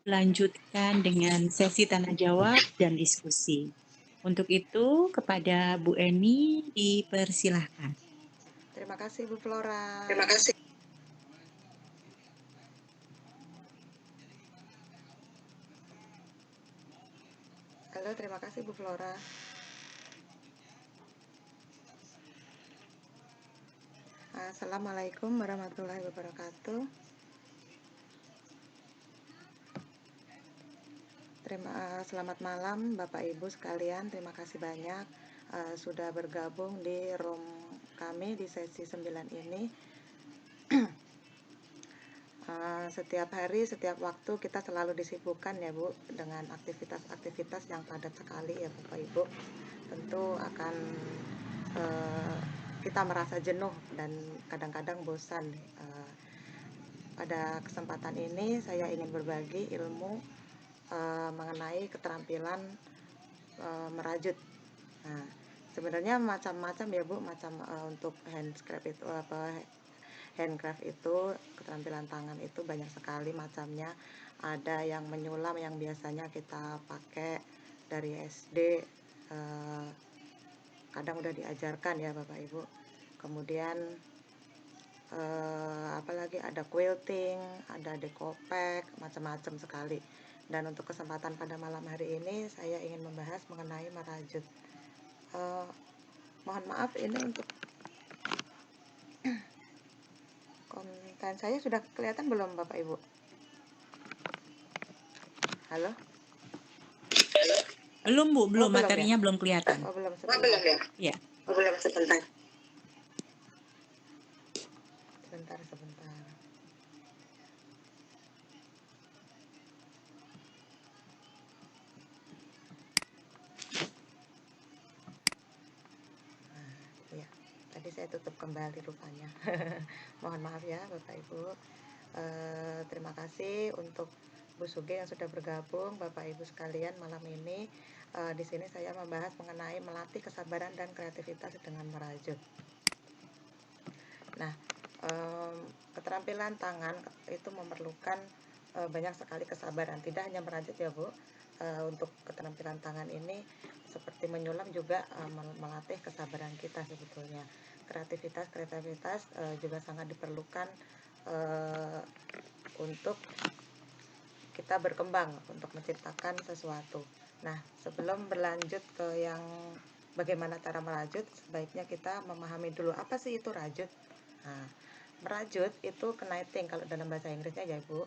lanjutkan dengan sesi tanya jawab dan diskusi. Untuk itu, kepada Bu Eni dipersilahkan. Terima kasih Bu Flora. Terima kasih. Halo, terima kasih Bu Flora. Assalamualaikum warahmatullahi wabarakatuh. Selamat malam Bapak Ibu sekalian. Terima kasih banyak sudah bergabung di room kami di sesi 9 ini. Setiap hari, setiap waktu kita selalu disibukkan ya Bu dengan aktivitas-aktivitas yang padat sekali ya Bapak Ibu. Tentu akan kita merasa jenuh dan kadang-kadang bosan. Pada kesempatan ini saya ingin berbagi ilmu mengenai keterampilan merajut. Nah, sebenarnya macam-macam ya Bu, macam untuk handcraft itu handcraft itu, keterampilan tangan itu banyak sekali macamnya. Ada yang menyulam yang biasanya kita pakai dari SD, kadang udah diajarkan ya Bapak Ibu. Kemudian apalagi ada quilting, ada decopek, macam-macam sekali. Dan untuk kesempatan pada malam hari ini saya ingin membahas mengenai merajut. Mohon maaf ini untuk konten saya sudah kelihatan belum Bapak Ibu? Halo? Belum Bu, belum, belum materinya ya? belum kelihatan. Belum Belum ya? Iya. Belum, sebentar. Sebentar. Ya, tadi saya tutup kembali rupanya. Mohon maaf ya Bapak Ibu. Terima kasih untuk Bu Suge yang sudah bergabung, Bapak Ibu sekalian malam ini. Di sini saya membahas mengenai melatih kesabaran dan kreativitas dengan merajut. Nah, keterampilan tangan itu memerlukan banyak sekali kesabaran. Tidak hanya merajut ya Bu. Untuk keterampilan tangan ini seperti menyulam juga melatih kesabaran kita sebetulnya. Kreativitas juga sangat diperlukan untuk kita berkembang untuk menciptakan sesuatu. Nah, sebelum berlanjut ke yang bagaimana cara merajut, sebaiknya kita memahami dulu apa sih itu rajut. Nah, merajut itu knitting kalau dalam bahasa Inggrisnya ya Bu.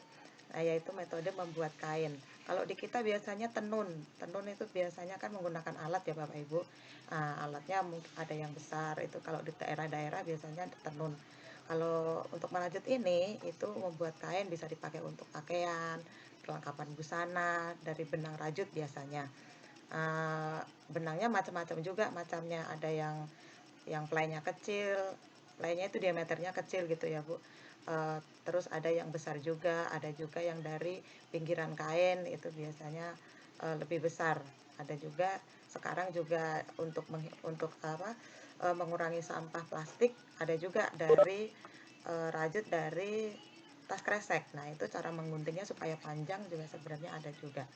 Nah, yaitu metode membuat kain. Kalau di kita biasanya tenun. Tenun itu biasanya kan menggunakan alat ya Bapak Ibu. Nah, alatnya ada yang besar, itu kalau di daerah-daerah biasanya tenun. Kalau untuk merajut ini, itu membuat kain bisa dipakai untuk pakaian, perlengkapan busana, dari benang rajut biasanya. Benangnya macam-macam juga, macamnya ada yang playnya kecil, playnya itu diameternya kecil gitu ya Bu. Terus ada yang besar juga, ada juga yang dari pinggiran kain itu biasanya lebih besar. Ada juga sekarang juga untuk mengurangi sampah plastik, ada juga dari rajut dari tas kresek. Nah, itu cara mengguntingnya supaya panjang juga sebenarnya ada juga.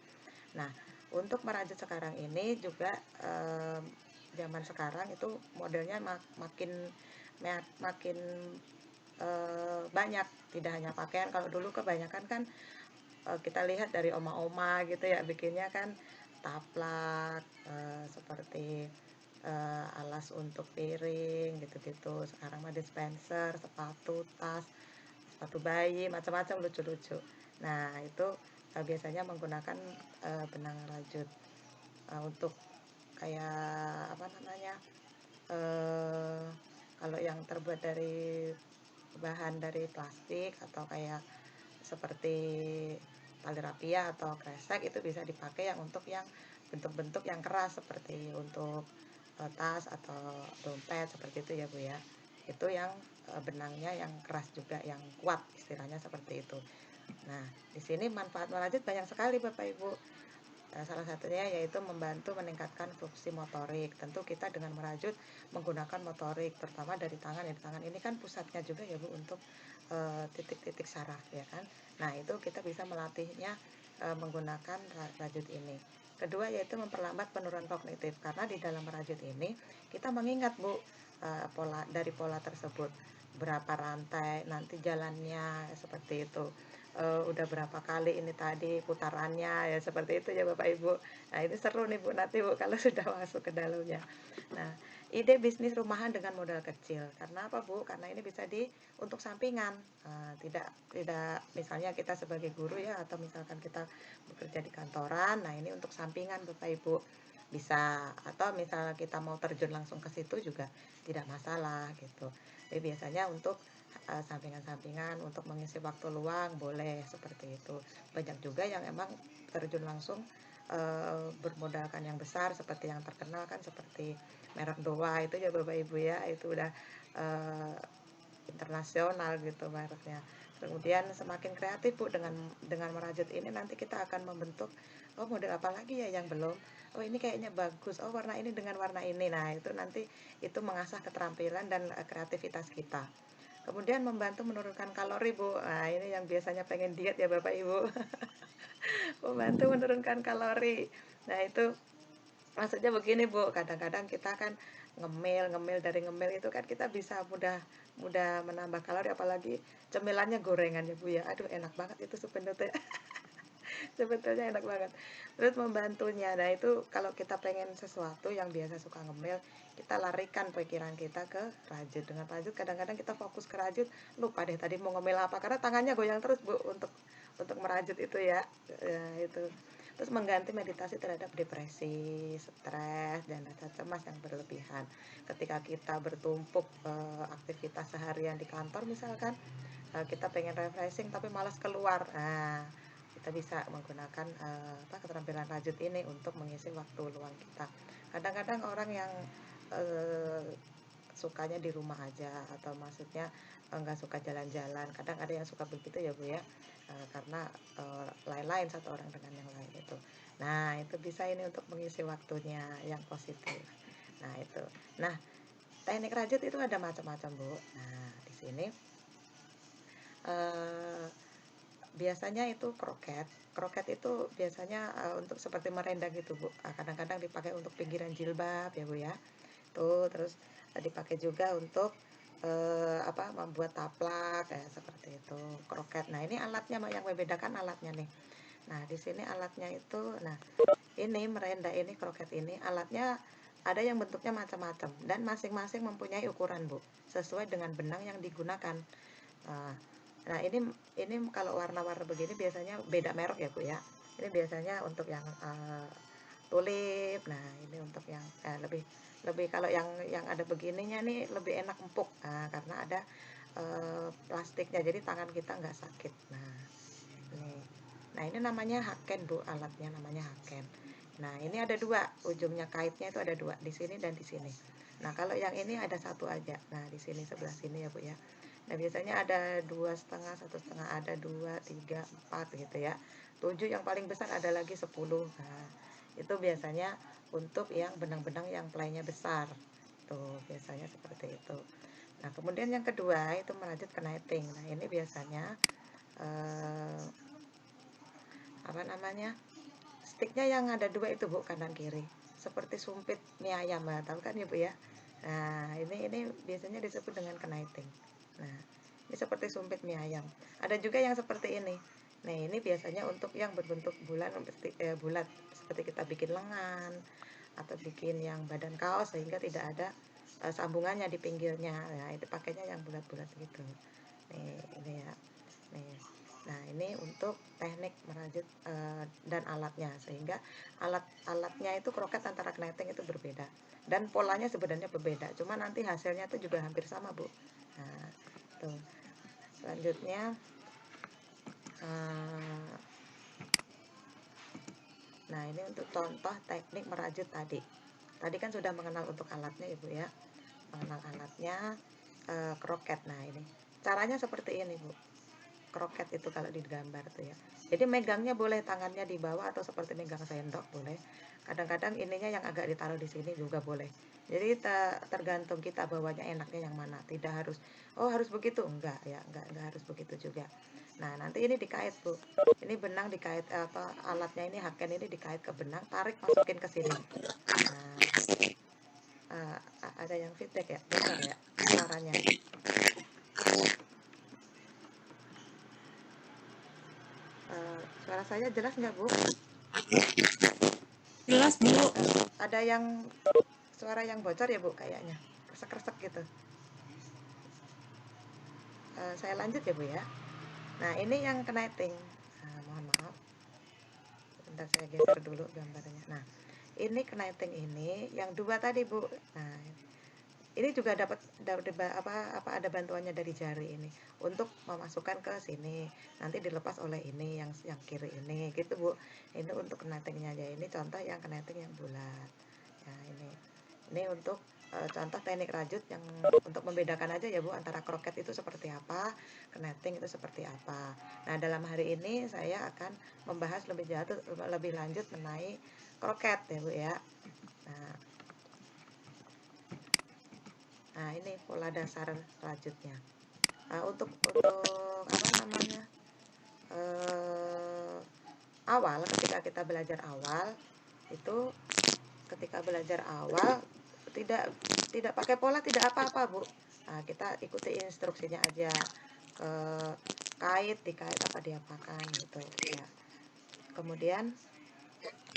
Nah, untuk merajut sekarang ini juga zaman sekarang itu modelnya makin banyak, tidak hanya pakaian. Kalau dulu kebanyakan kan kita lihat dari oma-oma gitu ya, bikinnya kan taplak, seperti alas untuk piring gitu-gitu. Sekarang mah dispenser, sepatu, tas, sepatu bayi, macam-macam lucu-lucu. Nah, itu biasanya menggunakan benang rajut untuk kayak apa namanya, kalau yang terbuat dari bahan dari plastik atau kayak seperti tali rapia atau kresek, itu bisa dipakai yang untuk yang bentuk-bentuk yang keras seperti untuk tas atau dompet seperti itu ya Bu ya. Itu yang benangnya yang keras juga, yang kuat istilahnya seperti itu. Nah, di sini manfaat merajut banyak sekali Bapak Ibu. Salah satunya yaitu membantu meningkatkan fungsi motorik. Tentu kita dengan merajut menggunakan motorik, terutama dari tangan. Ya, di tangan ini kan pusatnya juga ya Bu untuk titik-titik saraf ya kan. Nah, itu kita bisa melatihnya menggunakan rajut ini. Kedua yaitu memperlambat penurunan kognitif, karena di dalam merajut ini kita mengingat Bu, pola tersebut, berapa rantai nanti jalannya seperti itu, udah berapa kali ini tadi putarannya, ya seperti itu ya Bapak Ibu. Nah ini seru nih Bu nanti Bu kalau sudah masuk ke dalamnya. Nah, ide bisnis rumahan dengan modal kecil, karena apa Bu? Karena ini bisa untuk sampingan, tidak tidak misalnya kita sebagai guru ya, atau misalkan kita bekerja di kantoran, nah ini untuk sampingan Bapak Ibu, bisa, atau misalnya kita mau terjun langsung ke situ juga tidak masalah gitu. Jadi biasanya untuk sampingan-sampingan untuk mengisi waktu luang boleh seperti itu. Banyak juga yang emang terjun langsung bermodalkan yang besar, seperti yang terkenal kan seperti merek Doa itu ya Bapak Ibu ya, itu udah uh, internasional gitu mereknya. Kemudian semakin kreatif Bu dengan merajut ini, nanti kita akan membentuk, oh model apa lagi ya yang belum, oh ini kayaknya bagus, oh warna ini dengan warna ini. Nah itu nanti itu mengasah keterampilan dan kreativitas kita. Kemudian membantu menurunkan kalori Bu, nah ini yang biasanya pengen diet ya Bapak Ibu. Membantu menurunkan kalori. Nah itu maksudnya begini Bu, kadang-kadang kita kan ngemil dari ngemil itu kan kita bisa mudah mudah menambah kalori, apalagi cemilannya gorengan ya Bu ya. Aduh enak banget itu sebenarnya. Sebetulnya enak banget. Terus membantunya. Nah, itu kalau kita pengen sesuatu yang biasa suka ngemil, kita larikan pikiran kita ke rajut. Dengan rajut kadang-kadang kita fokus ke rajut, lupa deh tadi mau ngemil apa karena tangannya goyang terus Bu untuk merajut itu ya. Ya itu. Terus mengganti meditasi terhadap depresi, stres, dan rasa cemas yang berlebihan. Ketika kita bertumpuk aktivitas seharian di kantor misalkan, kita pengen refreshing tapi malas keluar. Nah, kita bisa menggunakan keterampilan rajut ini untuk mengisi waktu luang kita. Kadang-kadang orang yang uh, sukanya di rumah aja, atau maksudnya nggak suka jalan-jalan, kadang ada yang suka begitu ya Bu ya, karena lain-lain satu orang dengan yang lain itu. Nah itu bisa ini untuk mengisi waktunya yang positif. Nah itu. Nah teknik rajut itu ada macam-macam Bu. Nah di sini uh, biasanya itu kroket. Kroket itu biasanya untuk seperti merendang gitu Bu. Kadang-kadang dipakai untuk pinggiran jilbab ya Bu ya. Tuh terus dipakai juga untuk membuat taplak ya seperti itu. Kroket. Nah, ini alatnya yang membedakan alatnya nih. Nah, di sini alatnya itu, nah ini merenda ini, kroket ini alatnya ada yang bentuknya macam-macam dan masing-masing mempunyai ukuran Bu, sesuai dengan benang yang digunakan. Nah, nah ini kalau warna-warna begini biasanya beda merek ya Bu ya. Ini biasanya untuk yang tulip. Nah, ini untuk yang lebih lebih kalau yang ada begininya nih lebih enak empuk. Nah, karena ada plastiknya jadi tangan kita nggak sakit. Nah, ini. Nah, ini namanya haken Bu, alatnya namanya haken. Nah, ini ada dua, ujungnya kaitnya itu ada dua, di sini dan di sini. Nah, kalau yang ini ada satu aja. Nah, di sini sebelah sini ya Bu ya. Nah, biasanya ada 2,5, 1,5, ada 2, 3, 4 gitu ya. 7 yang paling besar, ada lagi 10. Nah, itu biasanya untuk yang benang-benang yang playnya besar. Tuh, biasanya seperti itu. Nah, kemudian yang kedua itu merajut keniting. Nah, ini biasanya eh, apa namanya? Sticknya yang ada dua itu Bu, kanan kiri. Seperti sumpit mie ayam, nah, tahu kan ya Bu ya? Nah, ini biasanya disebut dengan keniting. Nah, ini seperti sumpit mie ayam. Ada juga yang seperti ini. Nah, ini biasanya untuk yang berbentuk bulat, seperti kita bikin lengan atau bikin yang badan kaos sehingga tidak ada sambungannya di pinggirnya. Nah, itu pakainya yang bulat-bulat gitu. Nih, ini ya. Nih. Nah, ini untuk teknik merajut dan alatnya, sehingga alat-alatnya itu kroket antara kneting itu berbeda dan polanya sebenarnya berbeda. Cuma nanti hasilnya itu juga hampir sama, Bu. Nah, tuh. Selanjutnya uh, nah, ini untuk contoh teknik merajut tadi. Tadi kan sudah mengenal untuk alatnya, Ibu ya. Mengenal alatnya kroket. Nah, ini. Caranya seperti ini, Bu. kroket itu kalau di gambar tuh ya. Jadi megangnya boleh tangannya di bawah atau seperti megang sendok boleh. Kadang-kadang ininya yang agak ditaruh di sini juga boleh. Jadi tergantung kita bawanya enaknya yang mana. Tidak harus, oh harus begitu, enggak ya, enggak harus begitu juga. Nah nanti ini dikait Bu. Ini benang dikait apa alatnya ini haken ini dikait ke benang, tarik masukin ke sini. Nah, ada yang feedback ya, bentar ya suaranya. Suara saya jelas nggak Bu? Jelas, Bu. Ada yang suara yang bocor ya Bu kayaknya, kresek-kresek gitu. Saya lanjut ya Bu ya. Nah ini yang keniting. Mohon maaf, sebentar saya geser dulu gambarnya. Nah ini keniting ini yang dua tadi Bu. Nah ini juga dapat apa ada bantuannya dari jari ini untuk memasukkan ke sini, nanti dilepas oleh ini yang kiri ini gitu Bu. Ini untuk kenitingnya aja, ini contoh yang keniting yang bulat. Nah ini untuk contoh teknik rajut yang untuk membedakan aja ya Bu antara kroket itu seperti apa, keniting itu seperti apa. Nah dalam hari ini saya akan membahas lebih lanjut mengenai kroket ya Bu ya. Nah ini pola dasar rajutnya. Untuk apa namanya eh, awal ketika kita belajar awal itu ketika belajar awal tidak tidak pakai pola tidak apa-apa Bu. Nah, kita ikuti instruksinya aja, ke dikait apa diapakan gitu ya. Kemudian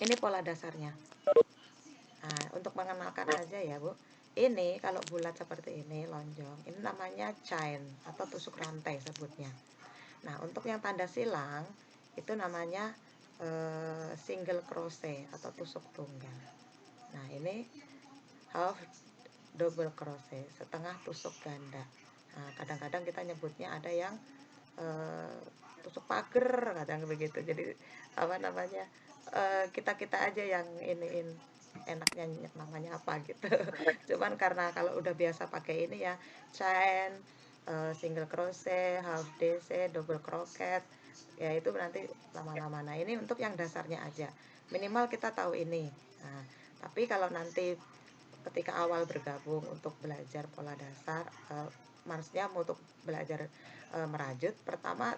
ini pola dasarnya. Nah, untuk mengenalkan aja ya Bu, ini kalau bulat seperti ini lonjong ini namanya chain atau tusuk rantai sebutnya. Nah untuk yang tanda silang itu namanya single crochet atau tusuk tunggal. Nah ini half double crochet, setengah tusuk ganda. Nah kadang-kadang kita nyebutnya ada yang eh, tusuk pagar kadang begitu. Jadi apa namanya kita kita aja yang iniin enaknya namanya apa gitu. Cuman karena kalau udah biasa pakai ini ya chain, single crochet, half DC, double crochet, ya itu nanti lama-lama. Nah ini untuk yang dasarnya aja, minimal kita tahu ini. Nah tapi kalau nanti ketika awal bergabung untuk belajar pola dasar, maksudnya untuk belajar merajut, pertama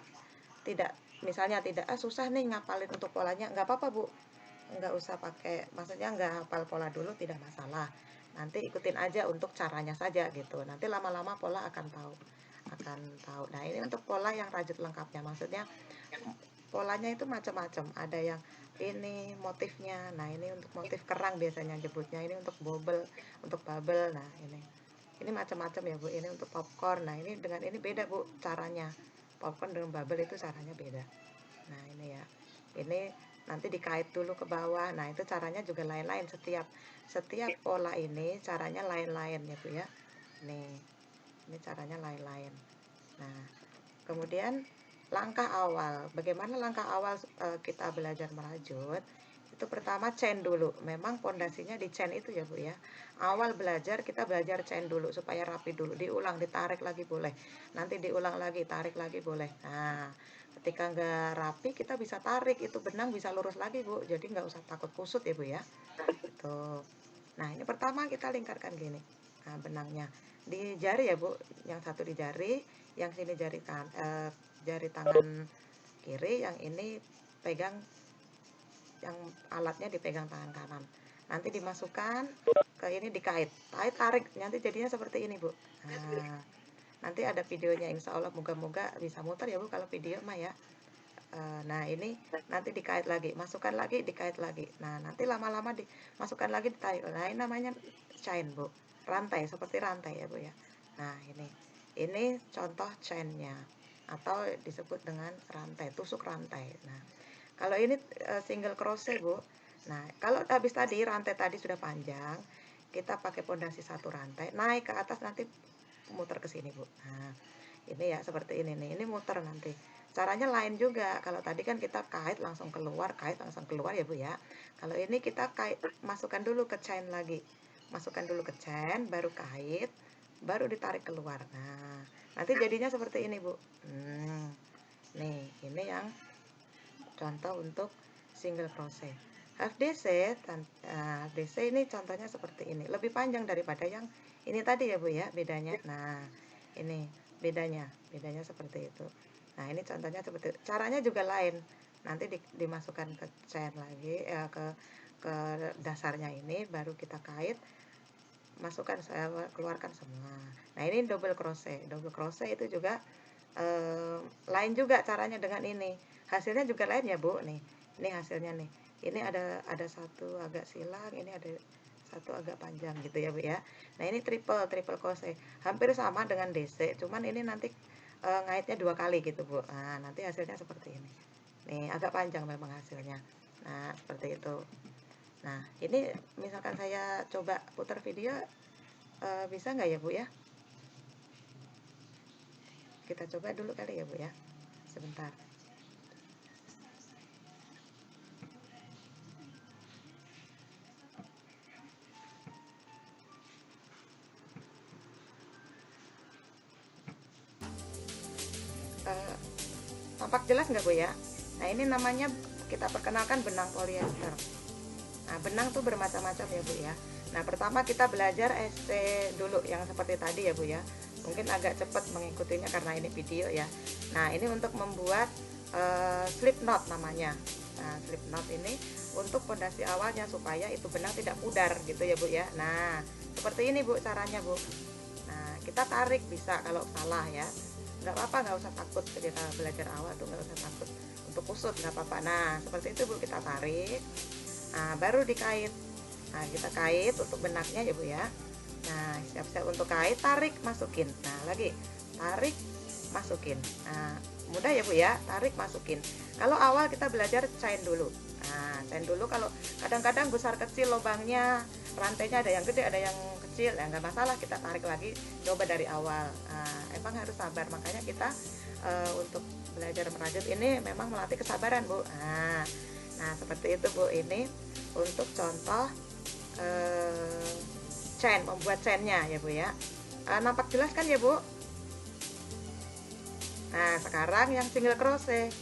tidak misalnya tidak susah nih ngapalin untuk polanya, nggak apa-apa Bu, nggak usah pakai, maksudnya nggak hafal pola dulu tidak masalah, nanti ikutin aja untuk caranya saja gitu, nanti lama-lama pola akan tahu. Nah ini untuk pola yang rajut lengkapnya, maksudnya polanya itu macam-macam, ada yang ini motifnya, nah ini untuk motif kerang biasanya nyebutnya, ini untuk bubble, nah ini macam-macam ya Bu, ini untuk popcorn, nah ini dengan ini beda Bu caranya, popcorn dengan bubble itu caranya beda. Nah ini ya, ini nanti dikait dulu ke bawah, nah itu caranya juga lain-lain, setiap pola ini caranya lain-lain ya Bu ya. Ini caranya lain-lain. Nah kemudian langkah awal, bagaimana langkah awal kita belajar merajut? Itu pertama chain dulu, memang pondasinya di chain itu ya Bu ya. Awal belajar kita belajar chain dulu supaya rapi dulu, diulang, ditarik lagi boleh, nanti diulang lagi, tarik lagi boleh. Nah ketika nggak rapi kita bisa tarik, itu benang bisa lurus lagi Bu, jadi nggak usah takut kusut ya Bu ya. Itu. Nah ini pertama kita lingkarkan gini, nah, benangnya di jari ya Bu, yang satu di jari, yang sini jari tangan kiri, yang ini pegang, yang alatnya dipegang tangan kanan, nanti dimasukkan ke ini, dikait, tarik, nanti jadinya seperti ini Bu. Nah nanti ada videonya, insya Allah moga-moga bisa muter ya Bu kalau video mah ya. Nah ini nanti dikait lagi, masukkan lagi, dikait lagi, nah nanti lama-lama dimasukkan lagi, ditarik, nah ini namanya chain Bu, rantai, seperti rantai ya Bu ya. Nah ini contoh chainnya atau disebut dengan rantai, tusuk rantai. Nah kalau ini single crochet Bu, nah kalau habis tadi rantai tadi sudah panjang, kita pakai pondasi satu rantai, naik ke atas, nanti muter ke sini Bu. Nah ini ya seperti ini nih, ini muter nanti. Caranya lain juga, kalau tadi kan kita kait langsung keluar ya Bu ya. Kalau ini kita kait, masukkan dulu ke chain lagi, masukkan dulu ke chain, baru kait, baru ditarik keluar. Nah nanti jadinya seperti ini Bu. Nih, ini yang contoh untuk single crochet. Half DC, half DC ini contohnya seperti ini. Lebih panjang daripada yang ini tadi ya Bu ya, bedanya. Nah, ini bedanya seperti itu. Nah, ini contohnya seperti itu. Caranya juga lain. Nanti dimasukkan ke chain lagi, ke dasarnya ini, baru kita kait, masukkan, saya keluarkan semua. Nah, ini double crochet. Double crochet itu juga lain juga caranya dengan ini. Hasilnya juga lain ya Bu. Nih, ini hasilnya nih. Ini ada satu agak silang, ini ada satu agak panjang gitu ya Bu ya. Nah, ini triple crochet. Hampir sama dengan DC, cuman ini nanti ngaitnya 2 kali gitu Bu. Nah, nanti hasilnya seperti ini. Nih, agak panjang memang hasilnya. Nah, seperti itu. Nah, ini misalkan saya coba putar video, bisa nggak ya Bu ya? Kita coba dulu kali ya Bu ya. Sebentar. Tampak jelas nggak Bu ya? Nah, ini namanya, kita perkenalkan benang polyester. Nah, benang tuh bermacam-macam ya Bu ya. Nah, pertama kita belajar ST dulu yang seperti tadi ya Bu ya. Mungkin agak cepat mengikutinya karena ini video ya. Nah, ini untuk membuat slip knot namanya. Nah, slip knot ini untuk fondasi awalnya supaya itu benang tidak pudar gitu ya Bu ya. Nah, seperti ini Bu caranya Bu. Nah, kita tarik bisa kalau salah ya. Nggak apa-apa, nggak usah takut, kita belajar awal tuh nggak usah takut untuk kusut, nggak apa-apa. Nah, seperti itu Bu, kita tarik. Nah, baru dikait. Nah, kita kait untuk benaknya ya Bu ya. Nah, siap-siap untuk kait, tarik, masukin. Nah, lagi tarik, masukin. Nah, mudah ya Bu ya, tarik, masukin. Kalau awal kita belajar chain dulu. Nah, chain dulu. Kalau kadang-kadang besar kecil lubangnya, rantainya ada yang gede, ada yang kecil, ya nggak masalah, kita tarik lagi, coba dari awal. Nah, emang harus sabar, makanya kita untuk belajar merajut ini memang melatih kesabaran Bu. Nah, seperti itu Bu. Ini untuk contoh chain, membuat chainnya ya Bu ya. Nampak jelas kan ya Bu? Nah, sekarang yang single crochet,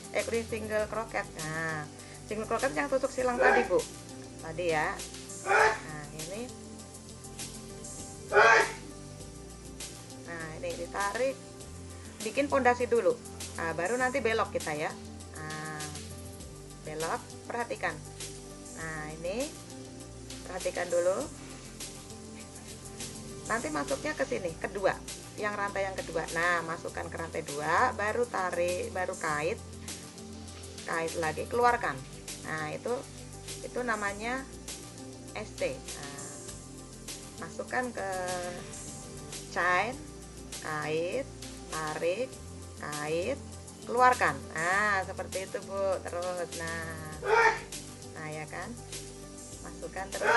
single crochet. Nah, single crochet yang tusuk silang tadi Bu, tadi ya. Nah, ini, nah ini ditarik, bikin pondasi dulu. Nah, baru nanti belok kita ya. Nah, belok, perhatikan. Nah, ini perhatikan dulu. Nanti masuknya ke sini, kedua, yang rantai yang kedua. Nah, masukkan ke rantai 2, baru tarik, baru kait lagi, keluarkan. Nah, itu namanya ST. Nah, masukkan ke chain, kait, tarik, kait, keluarkan. Nah, seperti itu Bu. Terus, nah ya kan, masukkan terus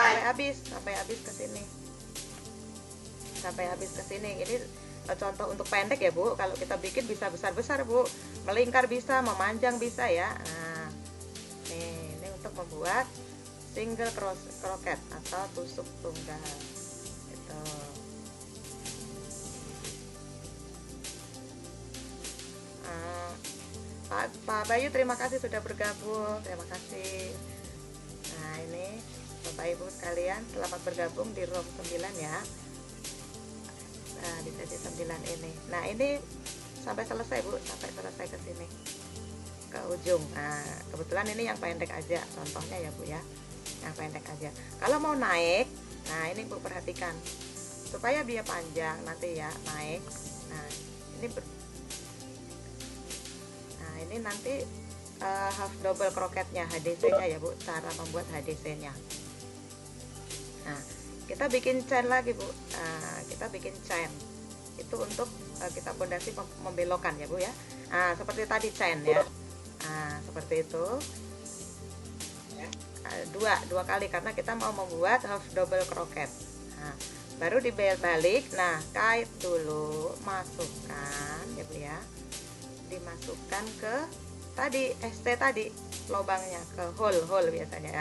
sampai habis ke sini. Sampai habis ke sini. Ini contoh untuk pendek ya Bu. Kalau kita bikin bisa besar-besar Bu, melingkar bisa, memanjang bisa ya. Nah, ini untuk membuat single crochet atau tusuk tunggal itu. Pak Bayu, terima kasih sudah bergabung, terima kasih. Nah, ini Bapak Ibu sekalian, selamat bergabung di room 9 ya. Nah, di sesi 9 ini. Nah, ini sampai selesai Bu, sampai selesai ke sini, ke ujung. Nah, kebetulan ini yang pendek aja contohnya ya Bu ya, yang pendek aja. Kalau mau naik, nah ini Bu perhatikan, supaya dia panjang nanti ya, naik. Nah, ini nanti half double crochetnya, HDC nya ya Bu, cara membuat HDC nya. Nah, kita bikin chain lagi Bu. Nah, kita bikin chain itu untuk kita pondasi membelokkan ya Bu ya. Nah, seperti tadi chain ya. Nah, seperti itu. Dua kali karena kita mau membuat half double crochet. Nah, baru dibalik. Nah, kait dulu, masukkan ya Bu ya. Dimasukkan ke tadi ST tadi, lubangnya ke hole biasanya.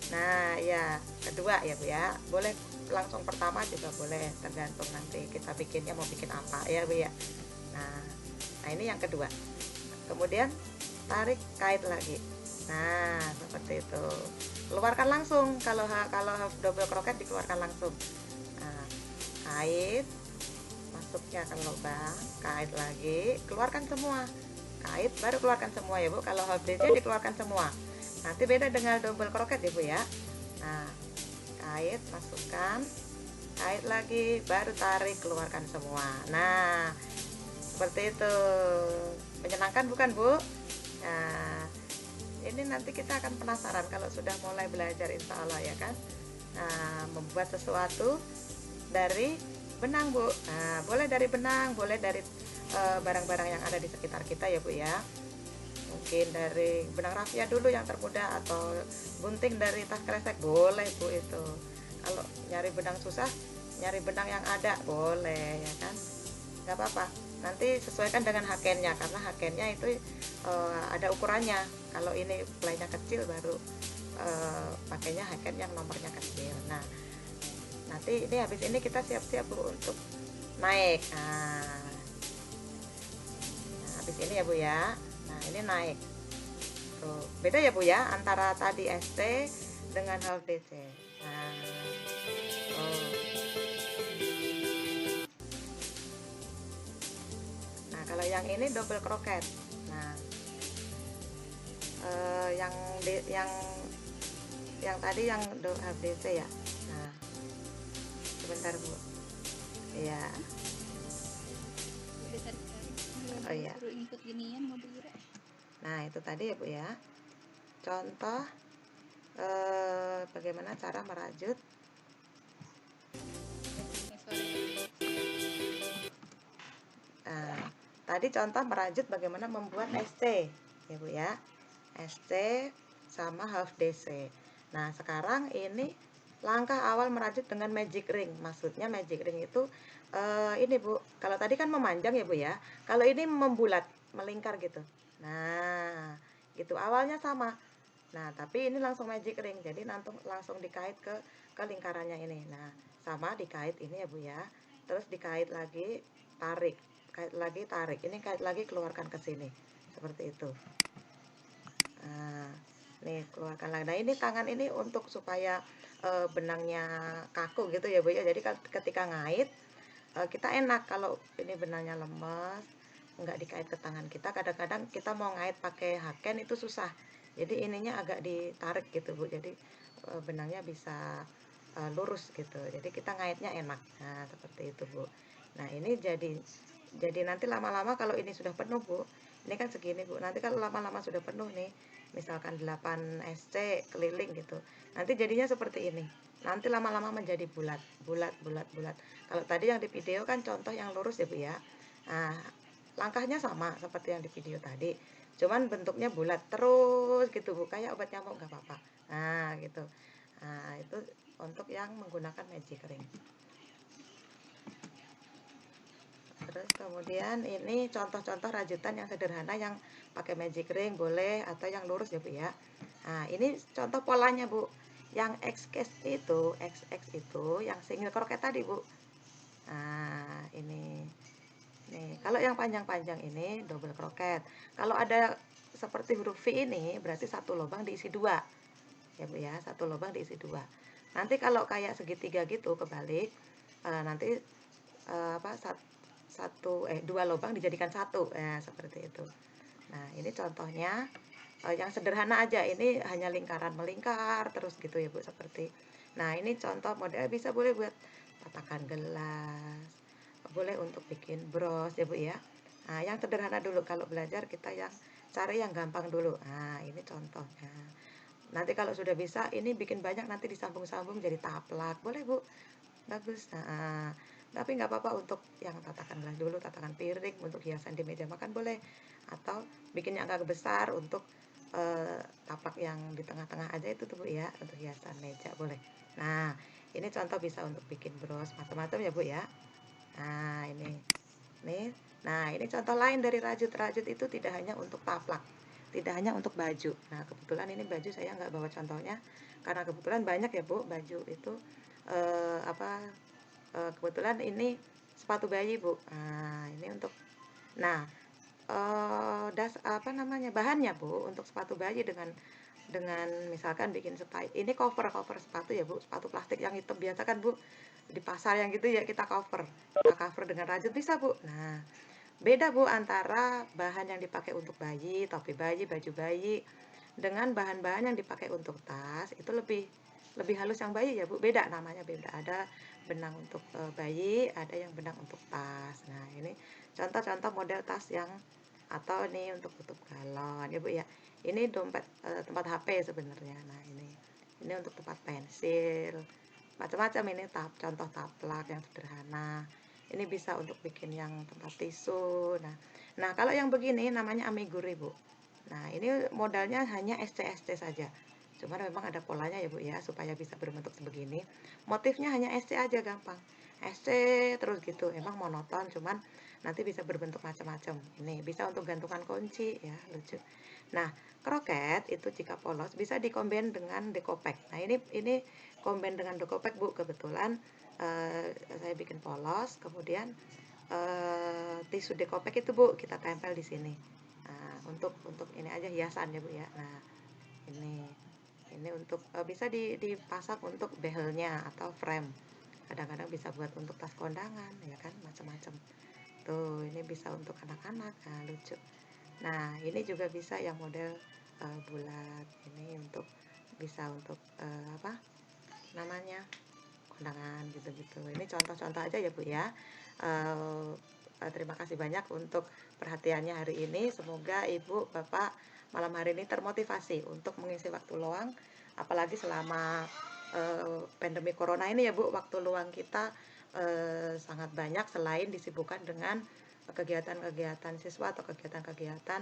Nah ya, kedua ya Bu ya. Boleh langsung pertama juga boleh, tergantung nanti kita bikinnya mau bikin apa ya Bu ya. Nah, ini yang kedua. kemudian tarik, kait lagi. Nah, seperti itu. Keluarkan langsung, kalau double crochet dikeluarkan langsung. Nah, kait, masuknya ke lubang, kait lagi, keluarkan semua. Kait baru keluarkan semua ya Bu. Kalau half daisy dikeluarkan semua. Nanti beda dengan double crochet ya Bu ya. Nah, kait, masukkan, kait lagi, baru tarik, keluarkan semua. Nah, seperti itu. Menyenangkan bukan Bu? Nah, ini nanti kita akan penasaran kalau sudah mulai belajar insya Allah ya kan. Nah, membuat sesuatu dari benang Bu. Nah, boleh dari benang, boleh dari barang-barang yang ada di sekitar kita ya Bu ya. Mungkin dari benang raffia dulu yang termudah, atau gunting dari tas kresek boleh Bu itu. Kalau nyari benang susah, nyari benang yang ada boleh ya kan, nggak apa-apa. Nanti sesuaikan dengan hakennya, karena hakennya itu ada ukurannya. Kalau ini playnya kecil baru pakainya haken yang nomornya kecil. Nah, nanti ini habis ini kita siap-siap Bu untuk naik. Nah, habis ini ya Bu ya. Nah, ini naik. Tuh, beda ya Bu ya antara tadi ST dengan half DC. Nah, oh. Nah, kalau yang ini double crochet. Nah, yang yang tadi yang half DC ya. Nah, sebentar Bu. Iya. Oh iya. Nah, itu tadi ya Bu ya. Contoh bagaimana cara merajut. Nah, tadi contoh merajut bagaimana membuat ST ya Bu ya. ST sama half DC. Nah, sekarang ini langkah awal merajut dengan magic ring. Maksudnya magic ring itu ini Bu, kalau tadi kan memanjang ya Bu ya. Kalau ini membulat, melingkar gitu. Nah, gitu awalnya sama. Nah, tapi ini langsung magic ring. Jadi langsung dikait ke lingkarannya ini. Nah, sama dikait ini ya Bu ya. Terus dikait lagi, tarik. Kait lagi, tarik. Ini kait lagi, keluarkan ke sini. Seperti itu. Nah, nih keluarkan lagi. Nah, ini tangan ini untuk supaya benangnya kaku gitu ya Bu ya. Jadi ketika ngait kita enak. Kalau ini benangnya lemes, nggak dikait ke tangan kita, kadang-kadang kita mau ngait pakai haken itu susah. Jadi ininya agak ditarik gitu Bu. Jadi benangnya bisa lurus gitu. Jadi kita ngaitnya enak. Nah, seperti itu Bu. Nah, ini jadi nanti lama-lama kalau ini sudah penuh Bu, ini kan segini Bu, nanti kalau lama-lama sudah penuh nih, misalkan 8 SC keliling gitu, nanti jadinya seperti ini. Nanti lama-lama menjadi bulat, bulat, bulat, bulat. Kalau tadi yang di video kan contoh yang lurus ya Bu ya. Nah, langkahnya sama seperti yang di video tadi, cuman bentuknya bulat terus gitu Bu, kayak obat nyamuk nggak apa-apa. Nah, gitu. Nah, itu untuk yang menggunakan magic ring. Terus kemudian ini contoh-contoh rajutan yang sederhana yang pakai magic ring boleh, atau yang lurus ya Bu ya. Nah, ini contoh polanya Bu. Yang XX itu yang single crochet tadi Bu. Nah, ini nih, kalau yang panjang-panjang ini double crochet. Kalau ada seperti huruf V ini berarti satu lubang diisi dua. Ya Bu ya, satu lubang diisi dua. Nanti kalau kayak segitiga gitu kebalik, nanti apa dua lubang dijadikan satu ya, seperti itu. Nah, ini contohnya yang sederhana aja, ini hanya lingkaran melingkar terus gitu ya Bu, seperti. Nah, ini contoh model boleh buat tatakan gelas, boleh untuk bikin bros ya Bu ya. Nah, yang sederhana dulu, kalau belajar kita yang cari yang gampang dulu. Nah, ini contohnya. Nanti kalau sudah bisa, ini bikin banyak, nanti disambung-sambung jadi taplak, boleh Bu, bagus. Nah, tapi nggak apa-apa untuk yang tatakan gelas dulu, tatakan piring, untuk hiasan di meja makan boleh, atau bikin yang agak besar untuk tapak yang di tengah-tengah aja itu tuh Bu ya, untuk hiasan meja boleh. Nah, ini contoh bisa untuk bikin bros macam-macam ya Bu ya. Nah, ini nih. Nah, ini contoh lain dari rajut-rajut itu tidak hanya untuk taplak, tidak hanya untuk baju. Nah, kebetulan ini baju saya nggak bawa contohnya, karena kebetulan banyak ya Bu baju itu kebetulan ini sepatu bayi Bu. Nah, ini untuk, nah apa namanya, bahannya, Bu, untuk sepatu bayi dengan misalkan bikin ini cover sepatu ya, Bu, sepatu plastik yang hitam biasa kan, Bu, di pasar yang gitu ya kita cover dengan rajut bisa, Bu. Nah, beda, Bu, antara bahan yang dipakai untuk bayi, topi bayi, baju bayi, dengan bahan-bahan yang dipakai untuk tas, itu lebih lebih halus yang bayi ya, Bu, beda namanya beda. Ada benang untuk, bayi, ada yang benang untuk tas. Nah, ini contoh-contoh model tas yang atau nih untuk tutup galon ya, Bu, ya. Ini dompet, tempat HP sebenarnya. Nah, ini untuk tempat pensil, macam-macam ini contoh taplak yang sederhana. Ini bisa untuk bikin yang tempat tisu. Nah, kalau yang begini namanya amigurumi, Bu. Nah, ini modalnya hanya SC-SC saja. Cuman memang ada polanya ya, Bu, ya, supaya bisa berbentuk sebegini. Motifnya hanya SC aja gampang. SC terus gitu. Emang monoton, cuman nanti bisa berbentuk macam-macam. Ini bisa untuk gantungan kunci ya, lucu. Nah, kroket itu jika polos bisa dikombin dengan dekopek. Nah, ini kombin dengan dekopek, Bu. Kebetulan saya bikin polos, kemudian tisu dekopek itu, Bu, kita tempel di sini. Nah, untuk ini aja hiasan ya, Bu, ya. Nah, ini untuk bisa dipasang untuk behelnya atau frame. Kadang-kadang bisa buat untuk tas kondangan ya kan, macam-macam. Tuh, ini bisa untuk anak-anak. Nah, lucu. Nah, ini juga bisa yang model bulat. Ini bisa untuk apa namanya, kondangan gitu-gitu. Ini contoh-contoh aja ya, Bu, ya. Terima kasih banyak untuk perhatiannya hari ini. Semoga Ibu, Bapak malam hari ini termotivasi untuk mengisi waktu luang, apalagi selama pandemi corona ini ya, Bu, waktu luang kita sangat banyak selain disibukkan dengan kegiatan-kegiatan siswa atau kegiatan-kegiatan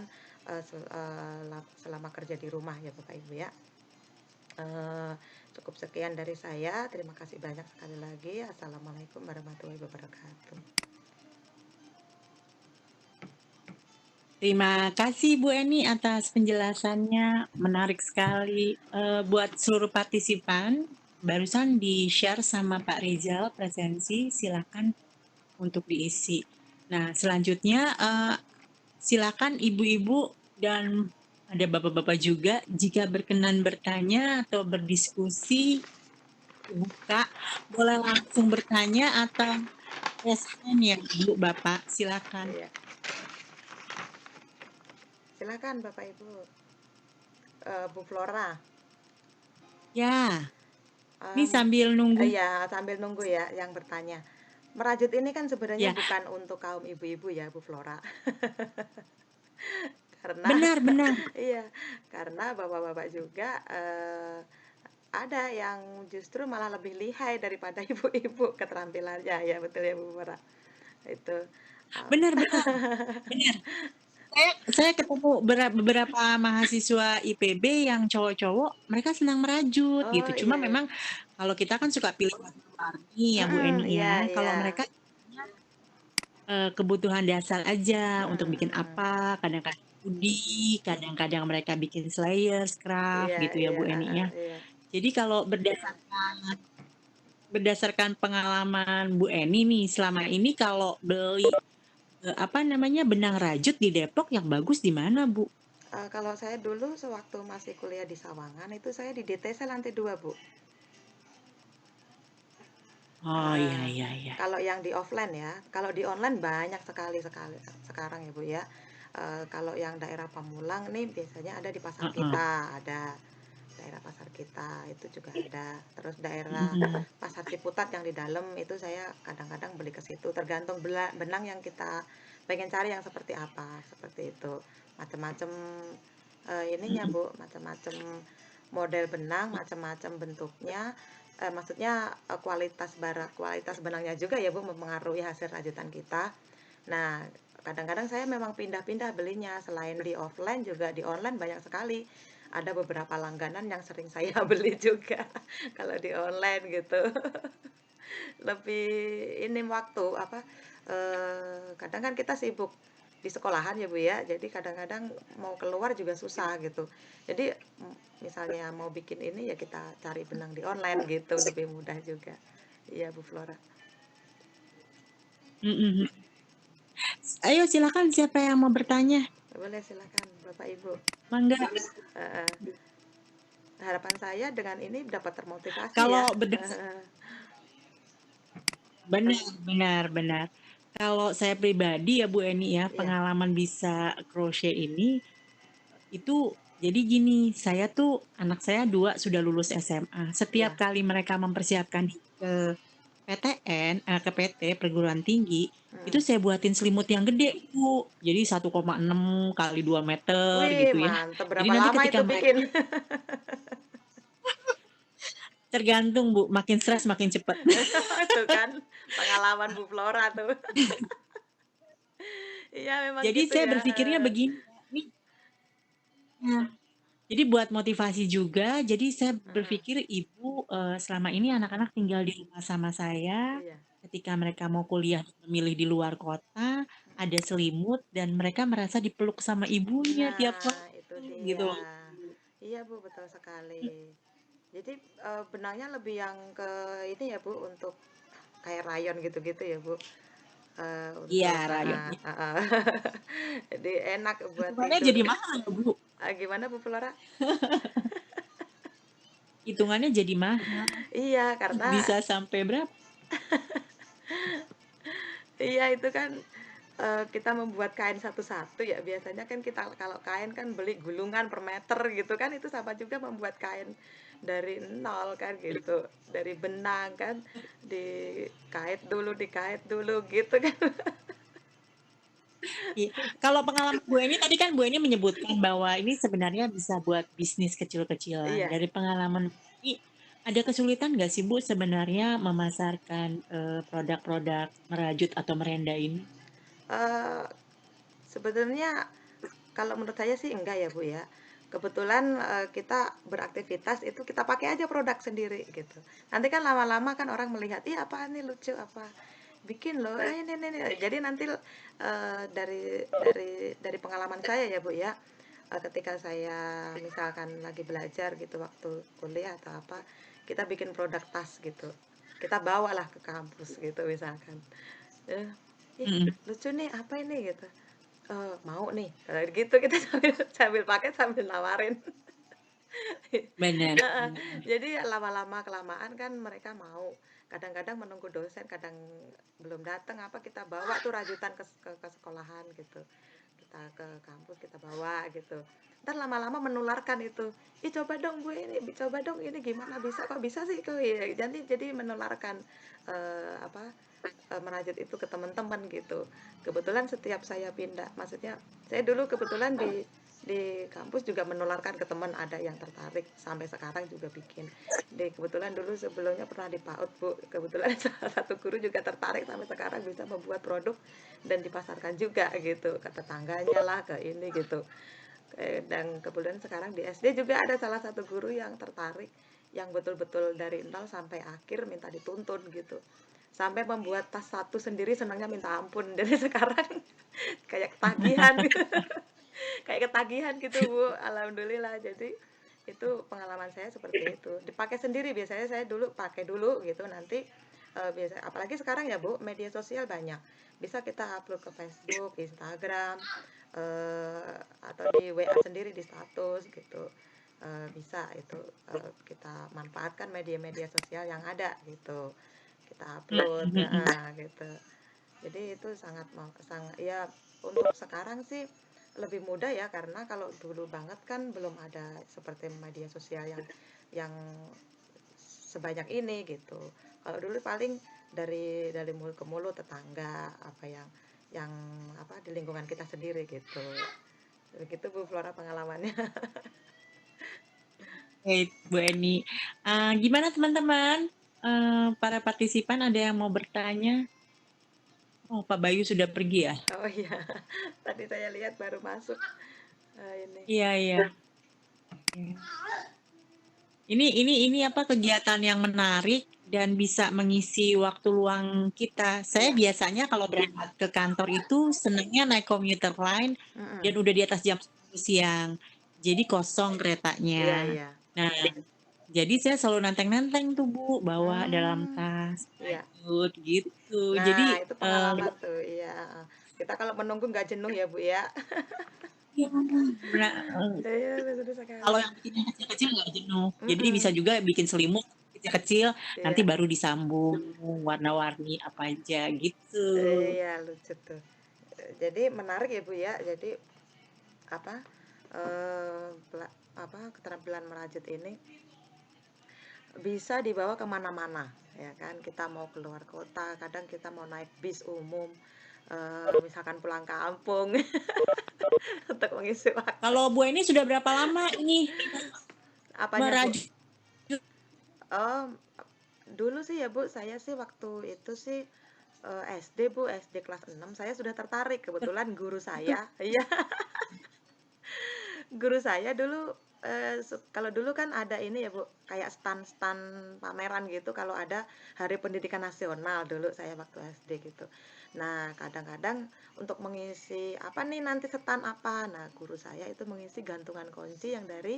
selama kerja di rumah ya, Bapak Ibu, ya. Cukup sekian dari saya. Terima kasih banyak sekali lagi. Assalamualaikum warahmatullahi wabarakatuh. Terima kasih Bu Eni atas penjelasannya, menarik sekali. Buat seluruh partisipan, barusan di-share sama Pak Rizal presensi, silakan untuk diisi. Nah, selanjutnya silakan ibu-ibu dan ada bapak-bapak juga, jika berkenan bertanya atau berdiskusi, buka, boleh langsung bertanya atau raise hand ya Bu, Bapak, silakan. Iya. Silakan Bapak Ibu. Bu Flora. Ya, ini sambil nunggu. Iya, sambil nunggu ya yang bertanya. Merajut ini kan sebenarnya Ya, bukan untuk kaum ibu-ibu ya, Bu Flora. Karena benar. iya, karena bapak-bapak juga ada yang justru malah lebih lihai daripada ibu-ibu keterampilannya ya, betul ya, Bu Flora. Itu. Benar. Saya ketemu beberapa mahasiswa IPB yang cowok-cowok, mereka senang merajut Oh, gitu. Cuma iya ya. memang kalau kita kan suka pilih warna-warni ya Bu Eni Iya, ya. iya. Kalau mereka kebutuhan dasar aja untuk bikin Mm-mm. apa, kadang-kadang hoodie, kadang-kadang mereka bikin slayer, scarf Iya, gitu ya iya, Bu Eni ya. iya. Jadi kalau berdasarkan pengalaman Bu Eni nih selama ini kalau beli benang rajut di Depok yang bagus di mana, Bu? Kalau saya dulu sewaktu masih kuliah di Sawangan itu saya di DTC lantai 2, Bu. Oh, Eh, iya. kalau yang di offline ya, kalau di online banyak sekali sekarang ya, Bu, ya. Kalau yang daerah Pamulang nih biasanya ada di pasar Heeh. kita, ada daerah pasar kita itu juga ada. Terus daerah Mhm. pasar Ciputat yang di dalam itu saya kadang-kadang beli ke situ, tergantung benang yang kita pengen cari yang seperti apa, seperti itu. Macam-macam ininya, Mhm. Bu, macam-macam model benang, macam-macam bentuknya. Maksudnya kualitas benangnya juga ya, Bu, mempengaruhi hasil rajutan kita. Nah, kadang-kadang saya memang pindah-pindah belinya. Selain di offline juga di online banyak sekali. Ada beberapa langganan yang sering saya beli juga kalau di online gitu. Lebih ini waktu apa, kadang kan kita sibuk di sekolahan ya, Bu, ya. Jadi kadang-kadang mau keluar juga susah gitu. Jadi misalnya mau bikin ini ya kita cari benang di online gitu, lebih mudah juga. Iya, Bu Flora. Mhm. Ayo silakan siapa yang mau bertanya? Boleh silakan Bapak Ibu. Mangga. Heeh. Harapan saya dengan ini dapat termotivasi ya. Kalau benar, benar, benar. Kalau saya pribadi ya Bu Eni ya, Iya, pengalaman bisa crochet ini itu jadi gini, saya tuh anak saya 2 sudah lulus SMA. Setiap iya. kali mereka mempersiapkan ke PTN, ke PT perguruan tinggi, itu Mm. saya buatin selimut yang gede, Bu. Jadi 1,6 kali 2 meter Wih, gitu ya. mantap. Jadi Berapa nanti lama ketika itu mereka bikin? tergantung Bu, makin stres makin cepet. Tuh kan, pengalaman Bu Flora tuh. Iya, memang Jadi gitu saya ya. berpikirnya begini, nih, nah, jadi buat motivasi juga, jadi saya Heeh. berpikir ibu selama ini anak-anak tinggal di rumah sama saya, Iya. ketika mereka mau kuliah memilih di luar kota, ada selimut dan mereka merasa dipeluk sama ibunya tiap Nah, itu waktu gitu. dia. Iya, Bu, betul sekali. Jadi, benangnya lebih yang ke ini ya, Bu, untuk kayak rayon gitu-gitu ya, Bu? Iya, Untuk rayon. heeh. Jadi enak buat Hitungannya tidur. jadi mahal ya, Bu. Gimana Bu Flora? Hitungannya jadi mahal. Iya, karena Bisa sampai berapa? iya itu kan, kita membuat kain satu-satu ya, biasanya kan kita kalau kain kan beli gulungan per meter gitu kan, itu sama juga membuat kain dari nol kan gitu, dari benang kan, dikait dulu gitu kan. Iya. Kalau pengalaman Bu Eni tadi kan Bu Eni menyebutkan bahwa ini sebenarnya bisa buat bisnis kecil-kecilan. Iya, Dari pengalaman Bu Eni, ada kesulitan nggak sih Bu sebenarnya memasarkan produk-produk merajut atau merenda ini? eee, sebenarnya kalau menurut saya sih enggak ya, Bu, ya. Kebetulan, kita beraktivitas itu kita pakai aja produk sendiri gitu. Nanti kan lama-lama kan orang melihat, "Ih, apaan nih lucu, apa, bikin loh, ini." Jadi nanti, dari pengalaman saya ya, Bu, ya, ketika saya misalkan lagi belajar gitu waktu kuliah atau apa, kita bikin produk tas gitu. Kita bawalah ke kampus gitu misalkan. Eh, "Ih, Mm-mm. lucu nih, apa ini?" Gitu. Mau nih, kalau gitu kita sambil sambil pakai sambil nawarin. Benar. Heeh, jadi lama-lama kelamaan kan mereka mau. Kadang-kadang menunggu dosen, kadang belum datang apa kita bawa tuh rajutan ke sekolahan gitu. Kita ke kampus kita bawa gitu. Ntar lama-lama menularkan itu. Ih coba dong Bu ini, coba dong ini gimana bisa kok bisa sih kok ya. Jadi menularkan apa merajut itu ke teman-teman gitu. Kebetulan setiap saya pindah, maksudnya saya dulu kebetulan di kampus juga menularkan ke teman ada yang tertarik sampai sekarang juga bikin. Kebetulan dulu sebelumnya pernah di PAUD Bu, kebetulan salah satu guru juga tertarik sampai sekarang bisa membuat produk dan dipasarkan juga gitu ke tetangganya lah ke ini gitu. Dan kemudian sekarang di SD juga ada salah satu guru yang tertarik yang betul-betul dari nol sampai akhir minta dituntun gitu sampai membuat tas satu sendiri senangnya minta ampun dari sekarang kayak ketagihan kayak ketagihan gitu Bu, alhamdulillah. Jadi itu pengalaman saya seperti itu, dipakai sendiri biasanya. Saya dulu pakai dulu gitu, nanti biasa apalagi sekarang ya Bu, media sosial banyak, bisa kita upload ke Facebook, Instagram, atau di WA sendiri di status gitu. Bisa itu, kita manfaatkan media-media sosial yang ada gitu, kita upload Mm-mm. gitu. Jadi itu sangat sangat ya, untuk sekarang sih lebih mudah ya, karena kalau dulu banget kan belum ada seperti media sosial yang sebanyak ini gitu. Kalau dulu paling dari mulut ke mulut tetangga apa yang apa di lingkungan kita sendiri gitu. Begitu Bu Flora pengalamannya. Oke, Bu Eni. Gimana teman-teman? Para partisipan ada yang mau bertanya? Oh, Pak Bayu sudah pergi ya? Oh iya, tadi saya lihat baru masuk ini. Iya, iya. Ini apa kegiatan yang menarik dan bisa mengisi waktu luang kita. Saya Iya. biasanya kalau berangkat ke kantor itu senangnya naik komuter line Mm-mm. dan udah di atas jam 10 siang. Jadi kosong Iya keretanya. iya. Nah, Jadi saya selalu nenteng-nenteng tuh Bu, bawa dalam Hmm, tas, iya. lanjut gitu. Nah, Jadi, itu pengalaman tuh, iya, heeh. Kita kalau menunggu nggak jenuh ya, Bu, ya. iya, Iya, betul kalau sekali. yang bikin yang kecil-kecil nggak jenuh. Jadi bisa Mhm, juga bikin selimut kecil-kecil, nanti iya. baru disambung warna-warni apa aja gitu. Iya, lucu tuh. Jadi menarik ya, Bu, ya. Jadi apa, eee, pela apa, keterampilan merajut ini bisa dibawa ke mana-mana, ya kan. Kita mau keluar kota, kadang kita mau naik bis umum, misalkan pulang kampung untuk mengisi waktu. Kalau Bu ini sudah berapa lama ini Apanya, Bu? merajut? Oh, dulu sih ya, Bu, saya sih waktu itu sih, SD, Bu, SD kelas 6 saya sudah tertarik. Kebetulan guru saya iya, guru saya dulu, kalau dulu kan ada ini ya, Bu, kayak stan-stan pameran gitu kalau ada Hari Pendidikan Nasional dulu saya waktu SD gitu. Nah, kadang-kadang untuk mengisi, apa nih nanti stan apa, nah guru saya itu mengisi gantungan kunci yang dari,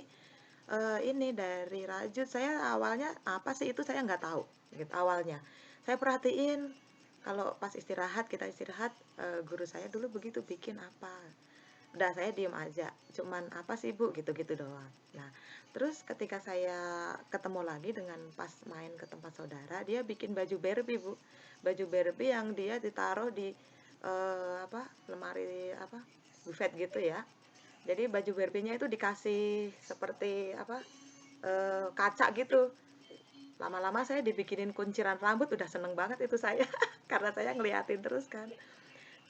ini, dari rajut. Saya awalnya apa sih itu saya nggak tahu gitu awalnya. Saya perhatiin kalau pas istirahat, kita istirahat, guru saya dulu begitu, bikin apa. Udah saya diem aja, cuman, "Apa sih Bu?" Gitu-gitu doang. Nah, terus ketika saya ketemu lagi dengan pas main ke tempat saudara, dia bikin baju Barbie, Bu. Baju Barbie yang dia ditaruh di, apa, lemari apa, buffet gitu ya. Jadi baju Barbie-nya itu dikasih seperti apa, kaca gitu. Lama-lama saya dibikinin kunciran rambut, udah seneng banget itu saya, karena saya ngeliatin terus kan.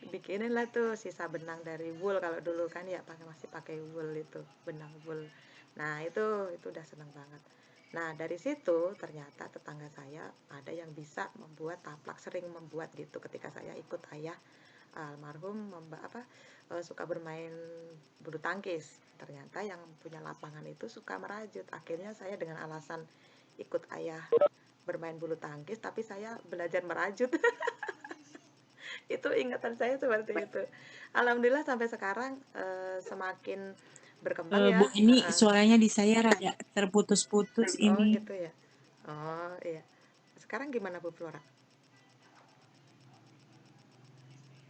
Bikinin lah tuh sisa benang dari wool kalau dulu kan ya masih pakai wool itu, benang wool. Nah, itu udah seneng banget. Nah, dari situ ternyata tetangga saya ada yang bisa membuat taplak, sering membuat gitu ketika saya ikut ayah almarhum suka bermain bulu tangkis. Ternyata yang punya lapangan itu suka merajut. Akhirnya saya dengan alasan ikut ayah bermain bulu tangkis, tapi saya belajar merajut. Itu ingatan saya seperti itu. Alhamdulillah sampai sekarang semakin berkembang Bu ya. ini suaranya di saya rada terputus-putus Oh ini. gitu ya. Oh iya. Sekarang gimana Bu Flora?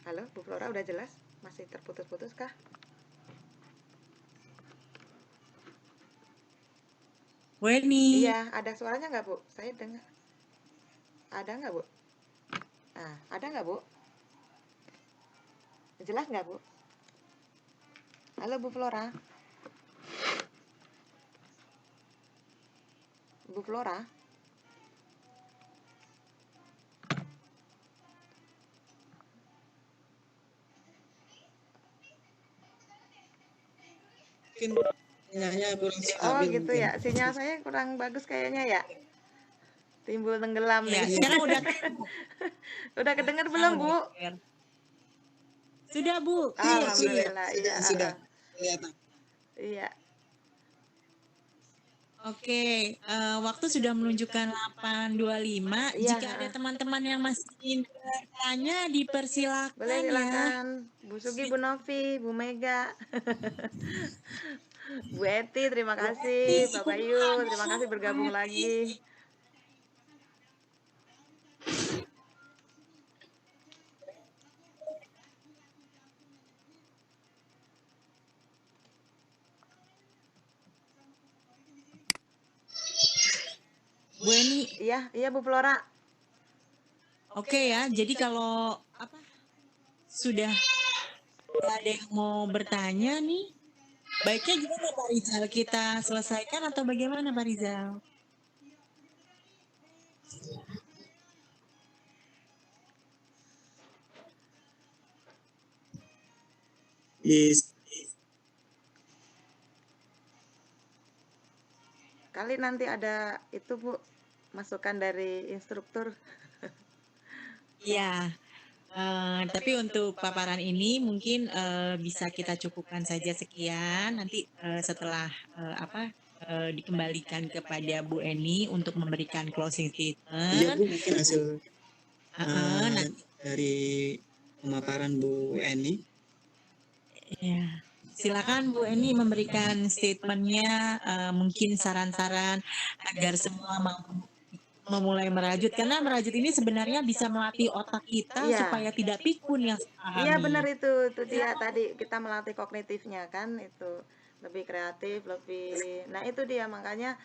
Halo Bu Flora, udah jelas? Masih terputus-putus kah? Weni, Iya, ada suaranya nggak Bu? Saya dengar. Ada nggak Bu? Nah, ada nggak Bu? Jelas nggak Bu? Halo Bu Flora. Bu Flora. Mungkin sinyalnya kurang Oh stabil gitu mungkin. ya. Sinyal saya kurang bagus kayaknya ya. Timbul tenggelam ya nih. sekarang udah Udah kedengar ah, belum udah Bu? clear. Sudah Bu. Iya, sudah, Alhamdulillah, iya. sudah kelihatan. Iya. Oke, waktu sudah menunjukkan 8.25. Iya, Jika ada heeh. teman-teman yang masih ingin bertanya, Boleh dipersilakan ya. silakan. Bu Sugi, Bu Novi, Bu Mega, Bu Eti, terima Bu kasih. Eti, Pak Bu Bayu, terima Bu kasih bergabung Eti. lagi. Bu Eni, Iya, iya Bu Flora. oke ya. Jadi kalau apa sudah ada yang mau bertanya nih, baiknya gimana Pak Rizal? Kita selesaikan atau bagaimana Pak Rizal? Is, Kali nanti ada itu Bu, masukan dari instruktur. Ya, tapi untuk paparan ini mungkin bisa kita cukupkan saja sekian. Nanti setelah dikembalikan kepada Bu Eni untuk memberikan closing iya statement. Bu, mungkin hasil Nanti dari pemaparan Bu Eni. ya. Silakan Bu Eni memberikan statementnya, mungkin saran-saran agar semua mampu memulai merajut. Karena merajut ini sebenarnya bisa melatih otak kita Iya. supaya tidak pikun yang Iya benar pahami. itu dia tadi kita melatih kognitifnya kan itu lebih kreatif nah itu dia makanya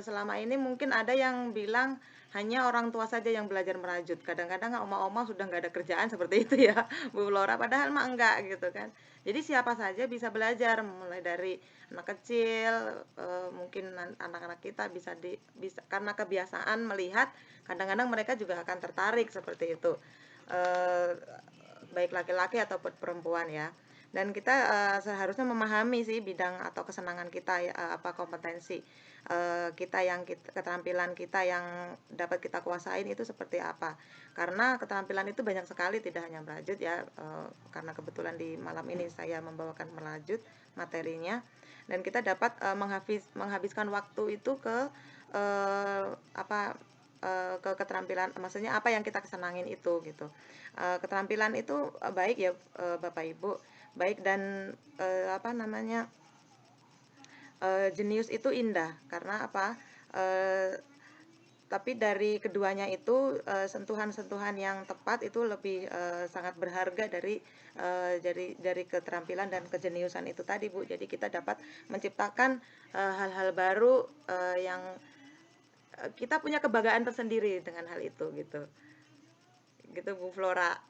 selama ini mungkin ada yang bilang hanya orang tua saja yang belajar merajut, kadang-kadang oma-oma sudah nggak ada kerjaan seperti itu ya Bu Flora, padahal mah enggak gitu kan. Jadi siapa saja bisa belajar mulai dari anak kecil, mungkin anak-anak kita bisa karena kebiasaan melihat, kadang-kadang mereka juga akan tertarik seperti itu. Baik laki-laki ataupun perempuan ya. Dan kita seharusnya memahami sih bidang atau kesenangan kita ya, apa kompetensi keterampilan kita yang dapat kita kuasain itu seperti apa. Karena keterampilan itu banyak sekali, tidak hanya merajut ya. Karena kebetulan di malam ini saya membawakan merajut materinya, dan kita dapat menghabiskan waktu itu ke ke keterampilan, maksudnya apa yang kita kesenangin itu gitu. Keterampilan itu baik ya Bapak Ibu, baik dan jenius itu indah karena apa? Tapi dari keduanya itu sentuhan-sentuhan yang tepat itu lebih sangat berharga dari keterampilan dan kejeniusan itu tadi Bu. Jadi kita dapat menciptakan hal-hal baru yang kita punya kebanggaan tersendiri dengan hal itu gitu. Gitu Bu Flora.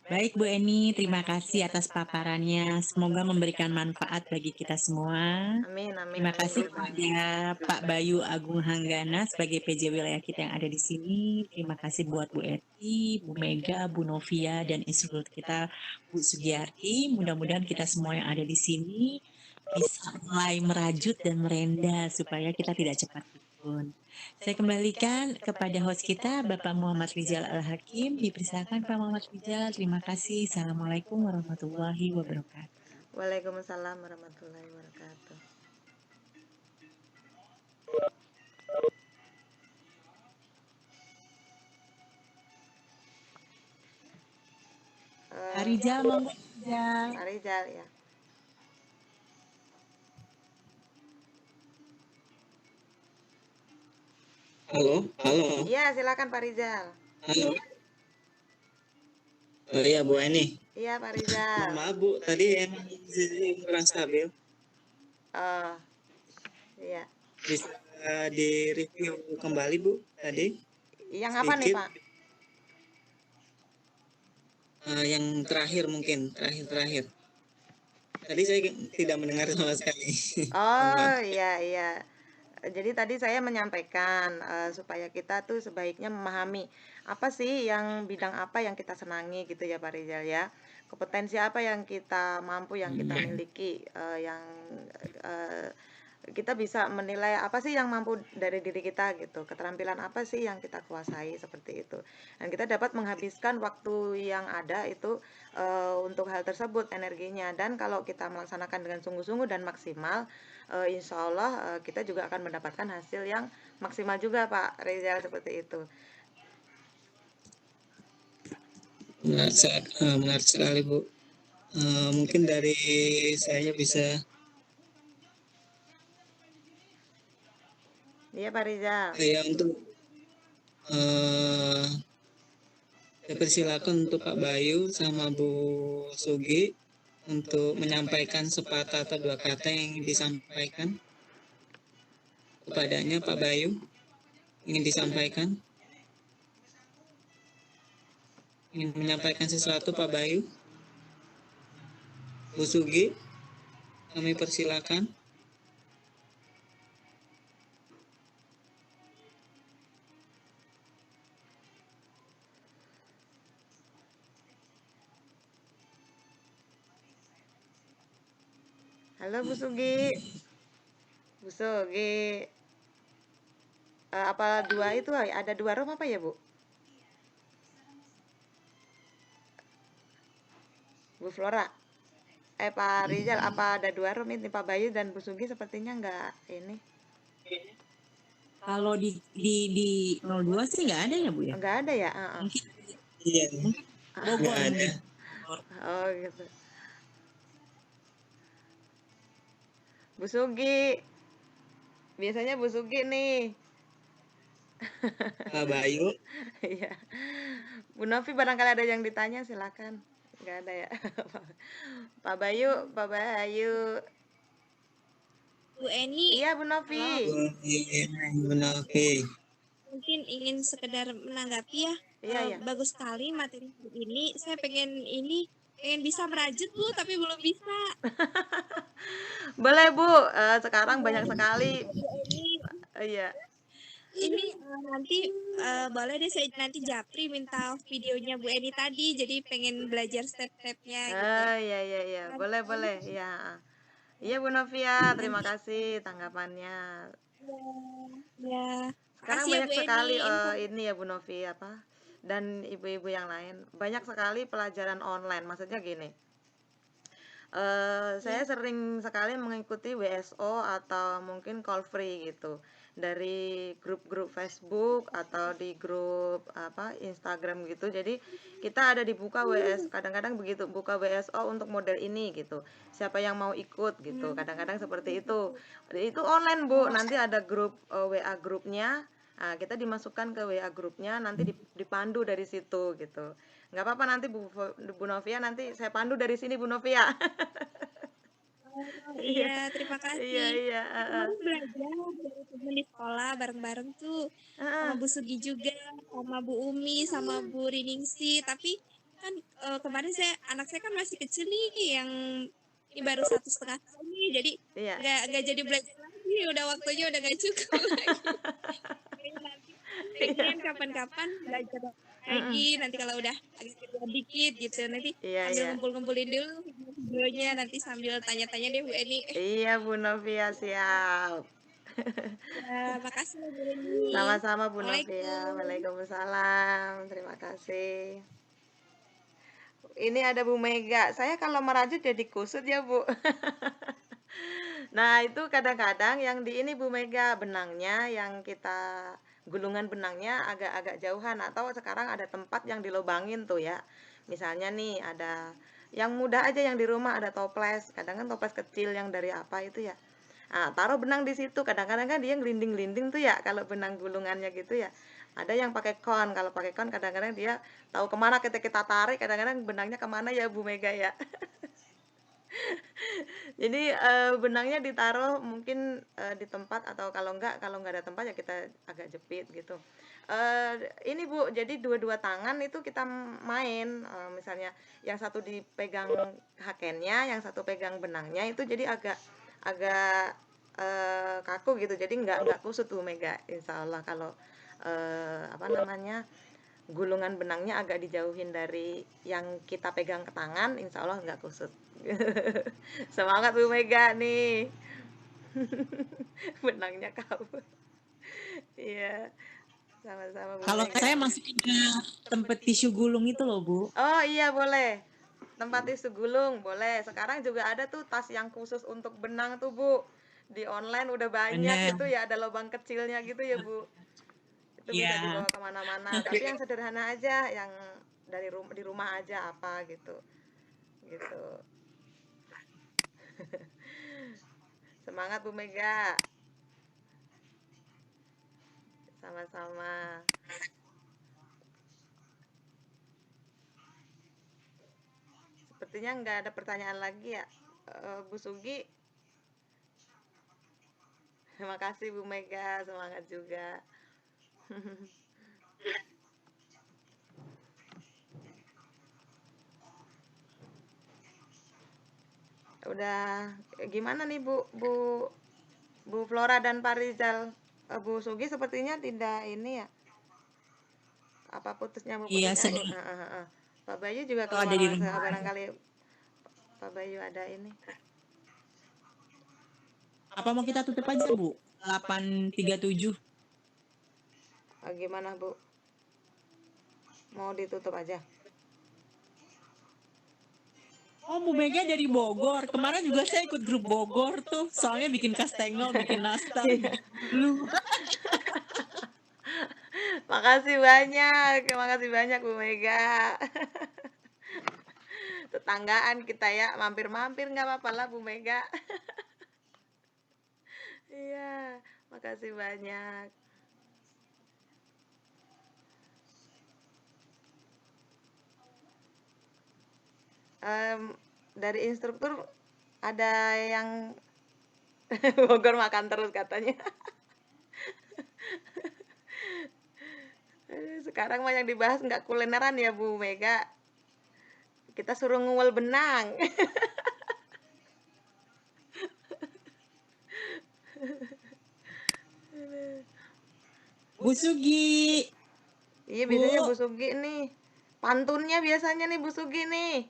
Baik Bu Eni, terima kasih atas paparannya. Semoga memberikan manfaat bagi kita semua. Amin, amin. Terima kasih kepada Pak Bayu Agung Hanggana sebagai PJ wilayah kita yang ada di sini. Terima kasih buat Bu Eti, Bu Mega, Bu Novia, dan instruktur kita Bu Sugiyarti. Mudah-mudahan kita semua yang ada di sini bisa mulai merajut dan merenda supaya kita tidak cepat pikun. Saya kembalikan kepada host kita, Bapak Muhammad Rizal Al-Hakim. Dipersilakan Pak Muhammad Rizal. Terima kasih. Assalamualaikum warahmatullahi wabarakatuh. Waalaikumsalam warahmatullahi wabarakatuh. Pak Rizal, monggo Rizal. Pak Rizal ya. Halo, halo. Iya, silakan Pak Rizal. Halo. Oh iya Bu Eni. Iya Pak Rizal. Maaf Bu, tadi emang kurang stabil. Oh, iya. Bisa di-review kembali Bu tadi? Yang apa nih Pak? Yang terakhir mungkin, terakhir. Tadi saya tidak mendengar sama sekali. Oh iya. Jadi tadi saya menyampaikan supaya kita tuh sebaiknya memahami apa sih bidang apa yang kita senangi gitu ya Pak Rizal ya. Kompetensi apa yang kita mampu, yang kita miliki, yang kita bisa menilai apa sih yang mampu dari diri kita gitu. Keterampilan apa sih yang kita kuasai seperti itu. Dan kita dapat menghabiskan waktu yang ada itu untuk hal tersebut energinya. Dan kalau kita melaksanakan dengan sungguh-sungguh dan maksimal, insya Allah kita juga akan mendapatkan hasil yang maksimal juga Pak Rizal seperti itu. Menarik sekali Bu. Mungkin dari saya bisa. Iya Pak Rizal. Ya untuk saya persilakan untuk Pak Bayu sama Bu Sugi untuk menyampaikan sepatah atau dua kata yang disampaikan kepadanya. Pak Bayu ingin disampaikan, ingin menyampaikan sesuatu Pak Bayu. Bu Sugi, kami persilakan. Halo Bu Sugi. Bu Sugi. Apa dua itu ada 2 room apa ya Bu? Bu Flora. Pak Rizal, apa ada 2 room ini Pak Bayu dan Bu Sugi sepertinya enggak ini. Kalau di 02 sih nggak ada ya Bu ya? Enggak ada ya? Iya. Bogor Nggak ada. Bogor. Oh gitu. Bu Sugi, biasanya Bu Sugi nih. Pak Bayu. Iya. Bu Novi barangkali ada yang ditanya silakan. Nggak ada ya. Pak Bayu, Pak Bayu. Bu Eni, Iya Bu halo, Novi. Benar, oke. mungkin ingin sekedar menanggapi ya. Iya ya. Bagus sekali materi ini. Saya pengen bisa merajut Bu, tapi belum bisa. Boleh Bu, sekarang banyak sekali. Bu Eni, Iya. ini nanti boleh deh saya nanti japri minta videonya Bu Eni tadi. Jadi pengen belajar step-stepnya gitu. Iya iya iya. Boleh boleh. Iya. Iya Bu Novia, terima kasih tanggapannya. Ya, Sekarang makasih ya banyak Bu sekali Eni. ini ya Bu Novi apa dan ibu-ibu yang lain banyak sekali pelajaran online. Maksudnya gini, saya sering sekali mengikuti WSO atau mungkin call free gitu dari grup-grup Facebook atau di grup apa Instagram gitu. Jadi kita ada dibuka WS, kadang-kadang begitu buka WSO untuk model ini gitu. Siapa yang mau ikut gitu. Kadang-kadang seperti itu. Itu online Bu. Nanti ada grup WA grupnya. Nah, kita dimasukkan ke WA grupnya, nanti dipandu dari situ gitu. Nggak apa-apa nanti Bu Novia, nanti saya pandu dari sini Bu Novia. Iya, Iya, terima iya, kasih. iya, Kemarin belajar dari temen di sekolah bareng-bareng tuh sama Bu Sugi juga, sama Bu Umi, sama Bu Riningsi. Tapi kan kemarin anak saya kan masih kecil nih, yang ini baru 1,5 tahun nih, jadi iya. nggak jadi belajar lagi. Udah waktunya udah nggak cukup lagi. Jadi nanti pengen kapan-kapan belajar lagi. Nanti kalau udah agak gede dikit gitu, nanti Iya, sambil iya. ngumpul-ngumpulin dulu videonya, nanti sambil tanya-tanya deh Bu Eni. Iya, Bu Novia, siap. Ya, makasih Bu Eni. Sama-sama Bu Novia. Assalamualaikum. Waalaikumsalam. Terima kasih. Ini ada Bu Mega. Saya kalau merajut jadi kusut ya, Bu. Nah, itu kadang-kadang yang di ini Bu Mega, benangnya yang kita gulungan benangnya agak-agak jauhan atau sekarang ada tempat yang dilobangin tuh ya. Misalnya nih ada yang mudah aja yang di rumah ada toples, kadang kan toples kecil yang dari apa itu ya. Nah, taruh benang di situ. Kadang-kadang kan dia ngelinding-linding tuh ya kalau benang gulungannya gitu ya. Ada yang pakai kon. Kalau pakai kon kadang-kadang dia tahu kemana kita tarik. Kadang-kadang benangnya kemana ya Bu Mega ya. Jadi benangnya ditaruh mungkin di tempat atau kalau nggak ada tempat ya kita agak jepit gitu. Ini Bu, jadi dua-dua tangan itu kita main. Misalnya yang satu dipegang hakennya, yang satu pegang benangnya itu jadi agak agak kaku gitu. Jadi nggak kusut Bu Mega. Insya Allah kalau apa namanya gulungan benangnya agak dijauhin dari yang kita pegang ke tangan, insya Allah nggak kusut. Semangat Bu Mega nih. Benangnya kabur. Iya, sama-sama Bu Kalau Mega. saya masukin ke tempat tisu gulung itu loh, Bu. Oh iya boleh. Tempat tisu gulung boleh. Sekarang juga ada tuh tas yang khusus untuk benang tuh Bu. Di online udah banyak Bener. gitu ya, ada lubang kecilnya gitu ya Bu. Itu bisa Iya. dibawa kemana-mana. Tapi yang sederhana aja, yang di rumah aja apa gitu. Gitu. Semangat Bu Mega. Sama-sama. Sepertinya nggak ada pertanyaan lagi ya, Bu Sugi. Terima kasih Bu Mega, semangat juga. Udah gimana nih Bu Flora dan Pak Rizal? Bu Sugi sepertinya tidak ini ya. Apa putusnya Bu? Iya, Putusnya. sedang Pak Bayu juga kalau keluar ada di rumah. barangkali Pak Bayu ada ini. Apa mau kita tutup aja, Bu? 8:37. Gimana Bu? Mau ditutup aja? Oh, Bu Mega dari Bogor. Kemarin juga saya ikut grup Bogor tuh. Soalnya bikin kastengel, bikin nastar, bikin dulu. Makasih banyak Bu Mega. tetanggaan kita ya, mampir-mampir nggak apa-apa lah Bu Mega. Iya, makasih banyak. Dari instruktur ada yang Bogor makan terus katanya. Sekarang mah yang dibahas nggak kulineran ya Bu Mega. Kita suruh nguel benang. Bu Sugi, Iya, Bu. biasanya Bu Sugi nih. Pantunnya biasanya nih Bu Sugi nih.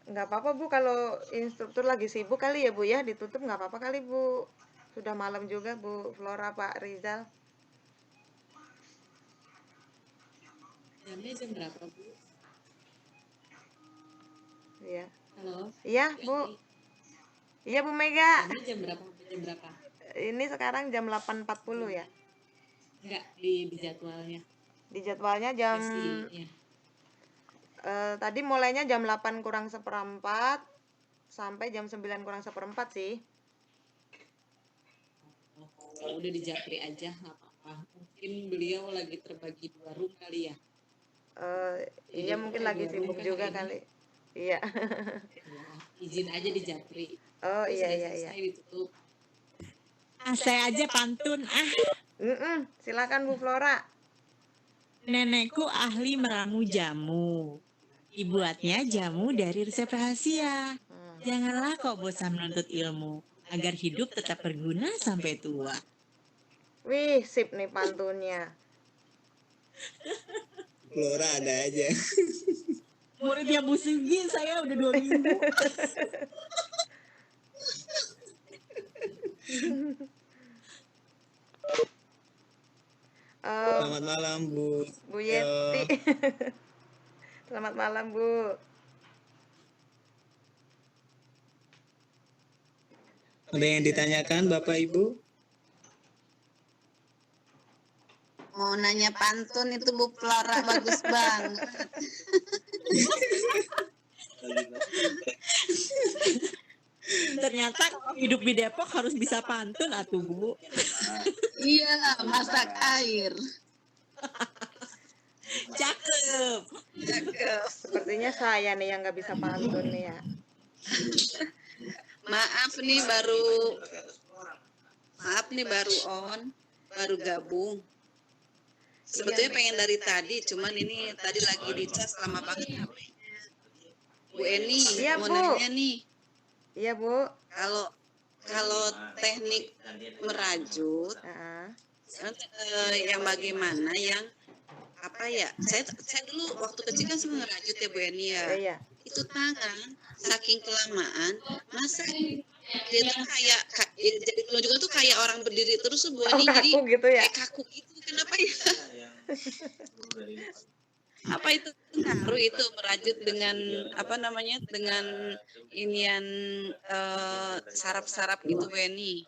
Nggak apa-apa Bu, kalau instruktur lagi sibuk kali ya Bu ya, ditutup nggak apa-apa kali Bu. Sudah malam juga Bu Flora, Pak Rizal. Jamnya jam berapa, Bu? Iya. Halo? Iya Bu. Iya Bu Mega. Jamnya jam berapa? Jam berapa? Ini sekarang jam 8.40 ya. Enggak, di jadwalnya. Di jadwalnya jam Sesinya. tadi mulainya jam 8 kurang seperempat sampai jam 9 kurang seperempat sih. Kalau udah di Japri aja nggak apa-apa. Mungkin beliau lagi terbagi 2 room kali ya. Iya mungkin lagi sibuk juga kali. Iya. Ya, izin aja di Japri. Oh Terus iya udah iya iya. selesai ditutup. Saya aja pantun. Silakan Bu Flora. Nenekku ahli meramu jamu. Dibuatnya jamu dari resep rahasia. Janganlah kau bosan menuntut ilmu, agar hidup tetap berguna sampai tua. Wih, sip nih pantunnya. Flora ada aja. Muridnya Bu Sugi, saya udah 2 minggu. Selamat malam Bu. Bu Yeti. Selamat malam Bu. Ada yang ditanyakan Bapak Ibu? Mau nanya pantun itu Bu Flora bagus banget. Ternyata hidup di Depok harus bisa pantun atuh Bu. Iya, masak air. Cakep. Sepertinya saya nih yang nggak bisa pantun nih ya. Maaf nih baru on, baru gabung. Sebetulnya pengen dari tadi, cuman ini tadi lagi dicas lama banget HP-nya. Bu Eni, Iya, mau Bu. nanya nih, Iya Bu. kalau teknik merajut, yang bagaimana yang apa ya? Saya dulu waktu kecil kan suka ngerajut ya Bu Eni ya. Iya. Itu tangan saking kelamaan, masa dia tuh kayak jadi telunjuknya tuh kayak orang berdiri terus Bu Eni, jadi Kaku gitu ya. kayak kaku gitu. Kenapa ya? Apa itu ngaruh itu merajut dengan apa namanya dengan inian sarap-sarap gitu Bu Eni?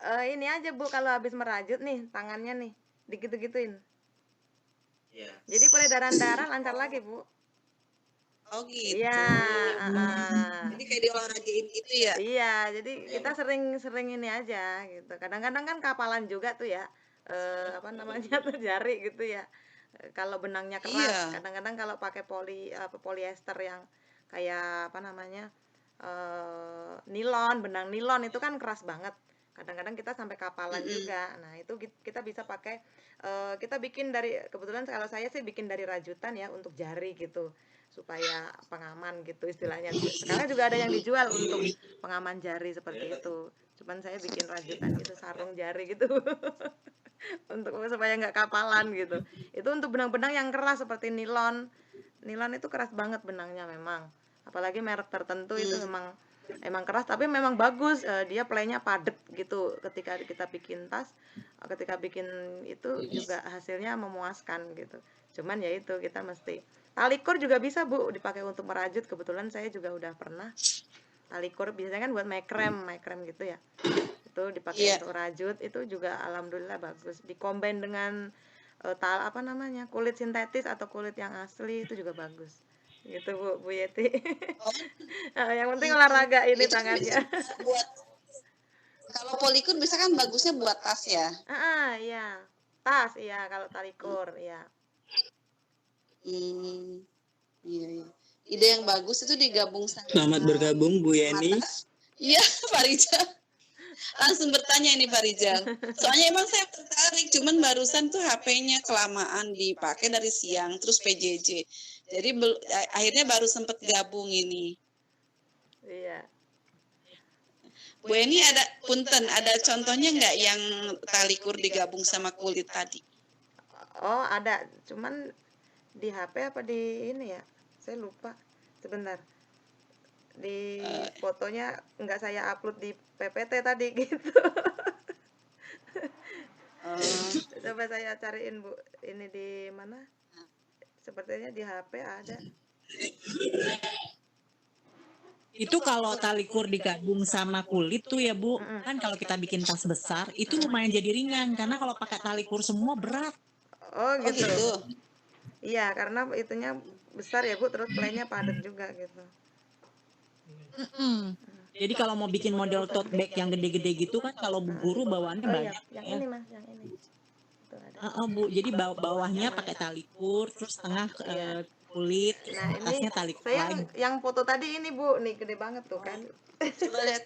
Ini aja Bu, kalau habis merajut nih tangannya nih digitu-gituin. Jadi peredaran darah lancar lagi Bu. Oh gitu. Iya. Jadi kayak diolahragain gitu ya? Iya, jadi kita sering ini aja gitu. Kadang-kadang kan kapalan juga tuh ya. Apa namanya tuh jari gitu ya. Kalau benangnya keras, Iya. kadang-kadang kalau pakai poliester yang kayak apa namanya nilon, benang nilon itu kan keras banget. Kadang-kadang kita sampai kapalan juga. Nah itu kita bisa pakai, kita bikin dari, kebetulan kalau saya sih bikin dari rajutan ya untuk jari gitu, supaya pengaman gitu istilahnya. Sekarang juga ada yang dijual untuk pengaman jari seperti itu. Cuman saya bikin rajutan gitu, sarung jari gitu. Untuk supaya nggak kapalan gitu. Itu untuk benang-benang yang keras seperti nilon. Nilon itu keras banget benangnya memang. Apalagi merek tertentu itu memang keras, tapi memang bagus. Dia playnya padet gitu. Ketika kita bikin tas, ketika bikin itu juga hasilnya memuaskan gitu. Cuman ya itu kita mesti tali kur juga bisa Bu dipakai untuk merajut. Kebetulan saya juga udah pernah tali kur biasanya kan buat mekrem gitu ya. Itu dipakai Iya. untuk rajut, itu juga alhamdulillah bagus. Dikombin dengan apa namanya, kulit sintetis atau kulit yang asli itu juga bagus. Gitu Bu Yeti. Oh, Yang penting olahraga ini itu kan bisa tangannya. buat, kalau polikun bisa kan bagusnya buat tas ya. Iya. Tas, iya kalau tali kur, iya. Iya, iya. Ide yang bagus itu digabung sama Selamat bergabung Bu Yeni. Iya, Pak Rijal. Langsung bertanya ini Pak Rijal. Soalnya emang saya tertarik, cuman barusan tuh HP-nya kelamaan dipakai dari siang, terus PJJ. Jadi akhirnya baru sempat gabung ini. Iya. Bu Eni ada punten, ada contohnya nggak yang tali kur digabung sama kulit tadi? Oh, ada. Cuman di HP apa di ini ya? Saya lupa. Sebentar. Di fotonya nggak saya upload di PPT tadi gitu. Coba saya cariin Bu, ini di mana? Sepertinya di HP ada. Itu kalau tali kur digabung sama kulit tuh ya Bu, kan kalau kita bikin tas besar itu lumayan jadi ringan karena kalau pakai tali kur semua berat. Oh Oh gitu. gitu. Iya, karena itunya besar ya Bu, terus playnya padat juga gitu. Jadi kalau mau bikin model tote bag yang gede-gede gitu kan kalau Bu Guru bawaannya Oh iya, banyak yang ya. ini Mas, yang ini. Itu ada. Bu, jadi bawahnya pakai tali kur, terus tengah kulit, Nah, ini atasnya tali kur saya lagi. yang foto tadi ini Bu, nih gede banget tuh kan. Coba lihat.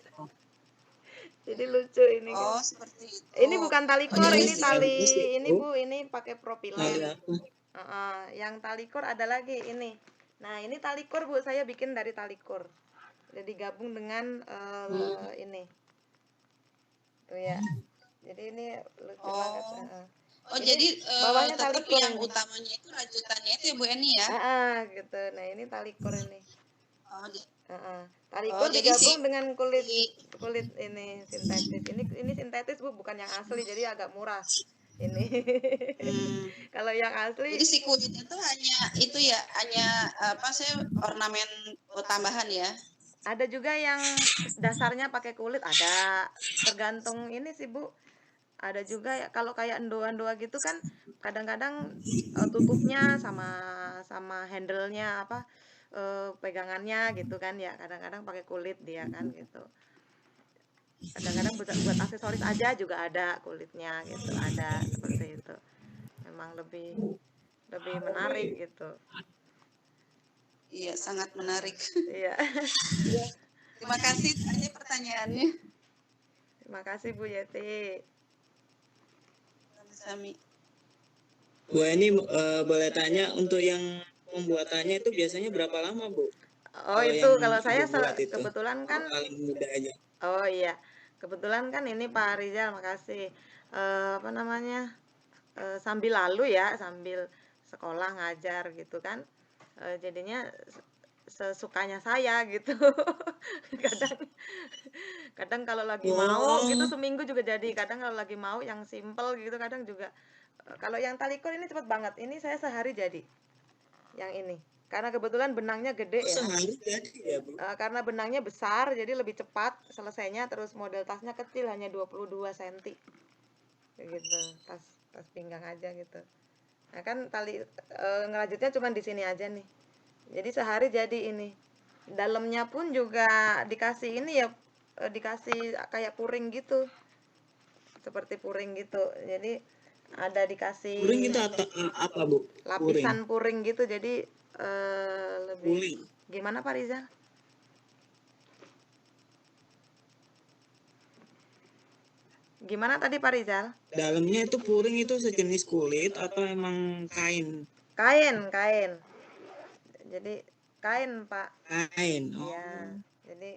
Jadi lucu ini kan. Oh, seperti itu. Ini bukan tali kur, jadi ini tali bagus ya, ini Bu. Bu, ini pakai Tali propilen. apa? Yang tali kur ada lagi ini. Nah, ini tali kur Bu, saya bikin dari tali kur. Jadi gabung dengan ini. Tuh ya. Jadi ini lucu banget. Oh, Ini jadi bawahnya tali tetap kur yang ini. utamanya itu rajutannya itu ya Bu Eni ya? Gitu. Nah, ini tali kur ini. Oh, Tali Oh, kur jadi digabung si- dengan kulit ini sintetis. Ini sintetis Bu, bukan yang asli, jadi agak murah. Ini. Kalau yang asli jadi si kulitnya tuh hanya itu ya, hanya apa sih, ornamen tambahan ya? ada juga yang dasarnya pakai kulit, ada. Tergantung ini sih Bu. Ada juga ya kalau kayak endoa-endoa gitu kan kadang-kadang tutupnya sama handle-nya apa pegangannya gitu kan ya. Kadang-kadang pakai kulit dia kan gitu. Kadang-kadang buat aksesoris aja juga ada kulitnya gitu, ada seperti itu. Memang lebih menarik gitu. Iya, sangat menarik. Iya. Terima kasih aja pertanyaannya. Terima kasih Bu Yeti. Sami. Bu Eni boleh tanya untuk yang pembuatannya itu biasanya berapa lama Bu? Oh itu yang kalau saya dibuat itu kebetulan kan paling mudah aja. oh iya kebetulan kan ini Pak Rizal makasih apa namanya sambil lalu ya sambil sekolah ngajar gitu kan jadinya sesukanya saya gitu kadang kadang kalau lagi mau gitu Oh, seminggu juga jadi kadang kalau lagi mau yang simple gitu kadang juga kalau yang talikor ini cepet banget ini saya sehari jadi yang ini karena kebetulan benangnya gede ya sehari jadi ya Bu? karena benangnya besar jadi lebih cepat selesainya terus model tasnya kecil hanya 22 cm gitu tas pinggang aja gitu nah kan tali ngerajutnya cuma di sini aja nih jadi sehari jadi ini dalamnya pun juga dikasih ini ya dikasih kayak puring gitu seperti puring gitu jadi ada dikasih Puring itu apa Bu? lapisan puring gitu jadi lebih Puring. gimana Pak Riza? Gimana tadi Pak Rizal? Dalamnya itu puring itu sejenis kulit atau emang kain? Kain. Jadi kain Pak. Kain. Oh. Iya. Jadi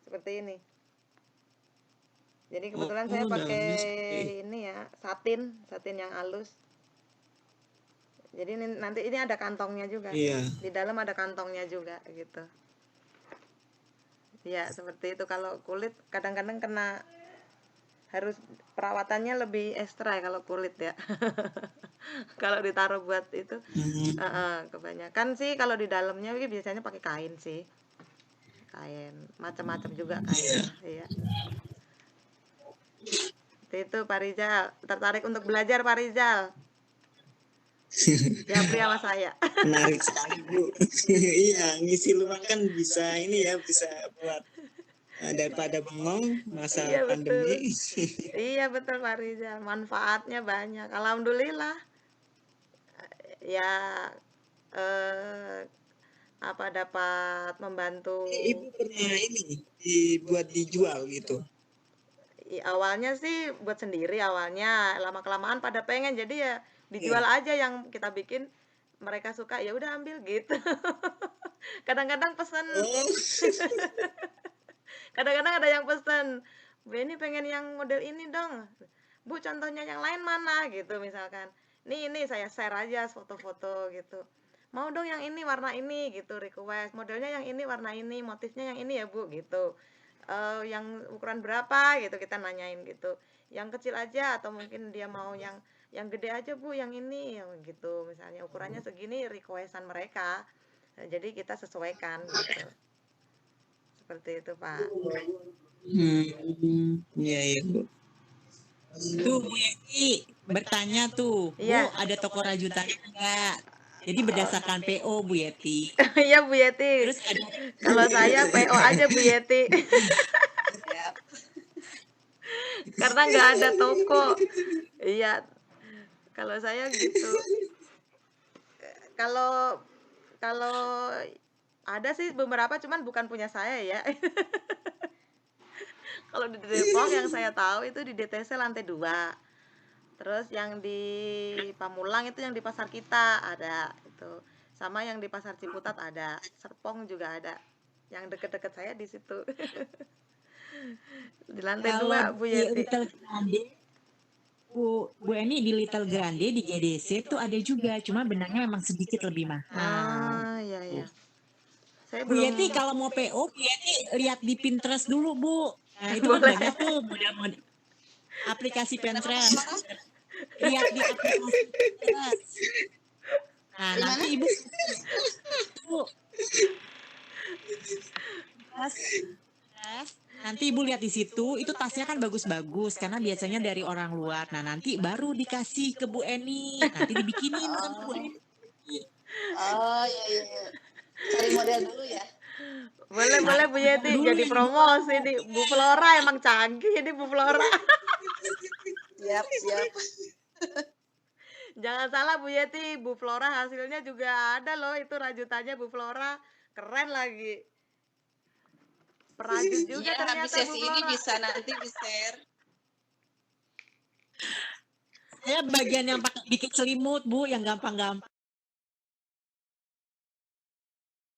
seperti ini. Jadi kebetulan saya pakai ini ya satin yang halus. Jadi nanti ini ada kantongnya juga. Iya. Di dalam ada kantongnya juga gitu. Ya seperti itu kalau kulit kadang-kadang kena harus perawatannya lebih ekstra ya kalau kulit ya. Kalau ditaruh buat itu kebanyakan sih kalau di dalamnya biasanya pakai kain sih. Kain, macam-macam juga kainnya. Iya. Itu Pak Rizal, tertarik untuk belajar Pak Rizal? Japri sama saya. Menarik sekali Bu. Iya, ngisi luang kan bisa ini ya, bisa buat daripada bengong masa Iya, pandemi. Iya betul Pak Rizal, manfaatnya banyak. Alhamdulillah. Ya dapat membantu. Ibu pernah ini dibuat dijual gitu? Awalnya sih buat sendiri awalnya, lama kelamaan pada pengen jadi ya dijual aja yang kita bikin, mereka suka ya udah ambil gitu. Kadang-kadang pesen. Kadang-kadang ada yang pesen, Bu ini pengen yang model ini dong, Bu contohnya yang lain mana gitu misalkan. Ini saya share aja foto-foto gitu. Mau dong yang ini warna ini gitu, request modelnya yang ini warna ini, motifnya yang ini ya Bu gitu. Yang ukuran berapa gitu kita nanyain gitu. Yang kecil aja atau mungkin dia mau yang gede aja Bu, yang ini yang gitu. Misalnya ukurannya segini requestan mereka. Jadi kita sesuaikan gitu. Seperti itu, Pak. Iya, iya, Bu. Tuh Bu Yeti bertanya tuh, Bu ada toko rajutannya enggak? Jadi berdasarkan PO Bu Yeti. Iya Bu Yeti. Terus ada kalau saya PO aja Bu Yeti. Karena nggak ada toko. Iya. Kalau saya gitu. Kalau ada sih beberapa cuman bukan punya saya ya. Kalau di Depok yang saya tahu itu di DTC lantai 2. Terus yang di Pamulang itu yang di pasar kita ada itu. Sama yang di pasar Ciputat ada. Serpong juga ada. Yang deket-deket saya di situ. Di lantai 2 Bu Yeti. Bu Eni di Little Grande di GDC tuh ada juga, cuma benangnya memang sedikit lebih mahal. Iya iya. Saya Bu Yeti kalau mau PO, Bu Yeti lihat di Pinterest dulu Bu. Nah itu kan banyak tuh model-model aplikasi Pinterest. Lihat di aplikasi Pinterest. Nah nanti Ibu nanti Ibu lihat di situ, itu tasnya kan bagus-bagus karena biasanya dari orang luar. Nah nanti baru dikasih ke Bu Eni, nanti dibikinin sama Bu Eni. Oh iya. Cari model dulu ya. Boleh Bu Yeti jadi promosi nih. Bu Flora emang canggih ini Bu Flora. Siap. Jangan salah Bu Yeti, Bu Flora hasilnya juga ada loh, itu rajutannya Bu Flora. Keren lagi. Perajut juga Ya, ternyata habis sesi Bu ini Flora. bisa nanti di-share. Saya bagian yang pakai bikin selimut Bu, yang gampang-gampang.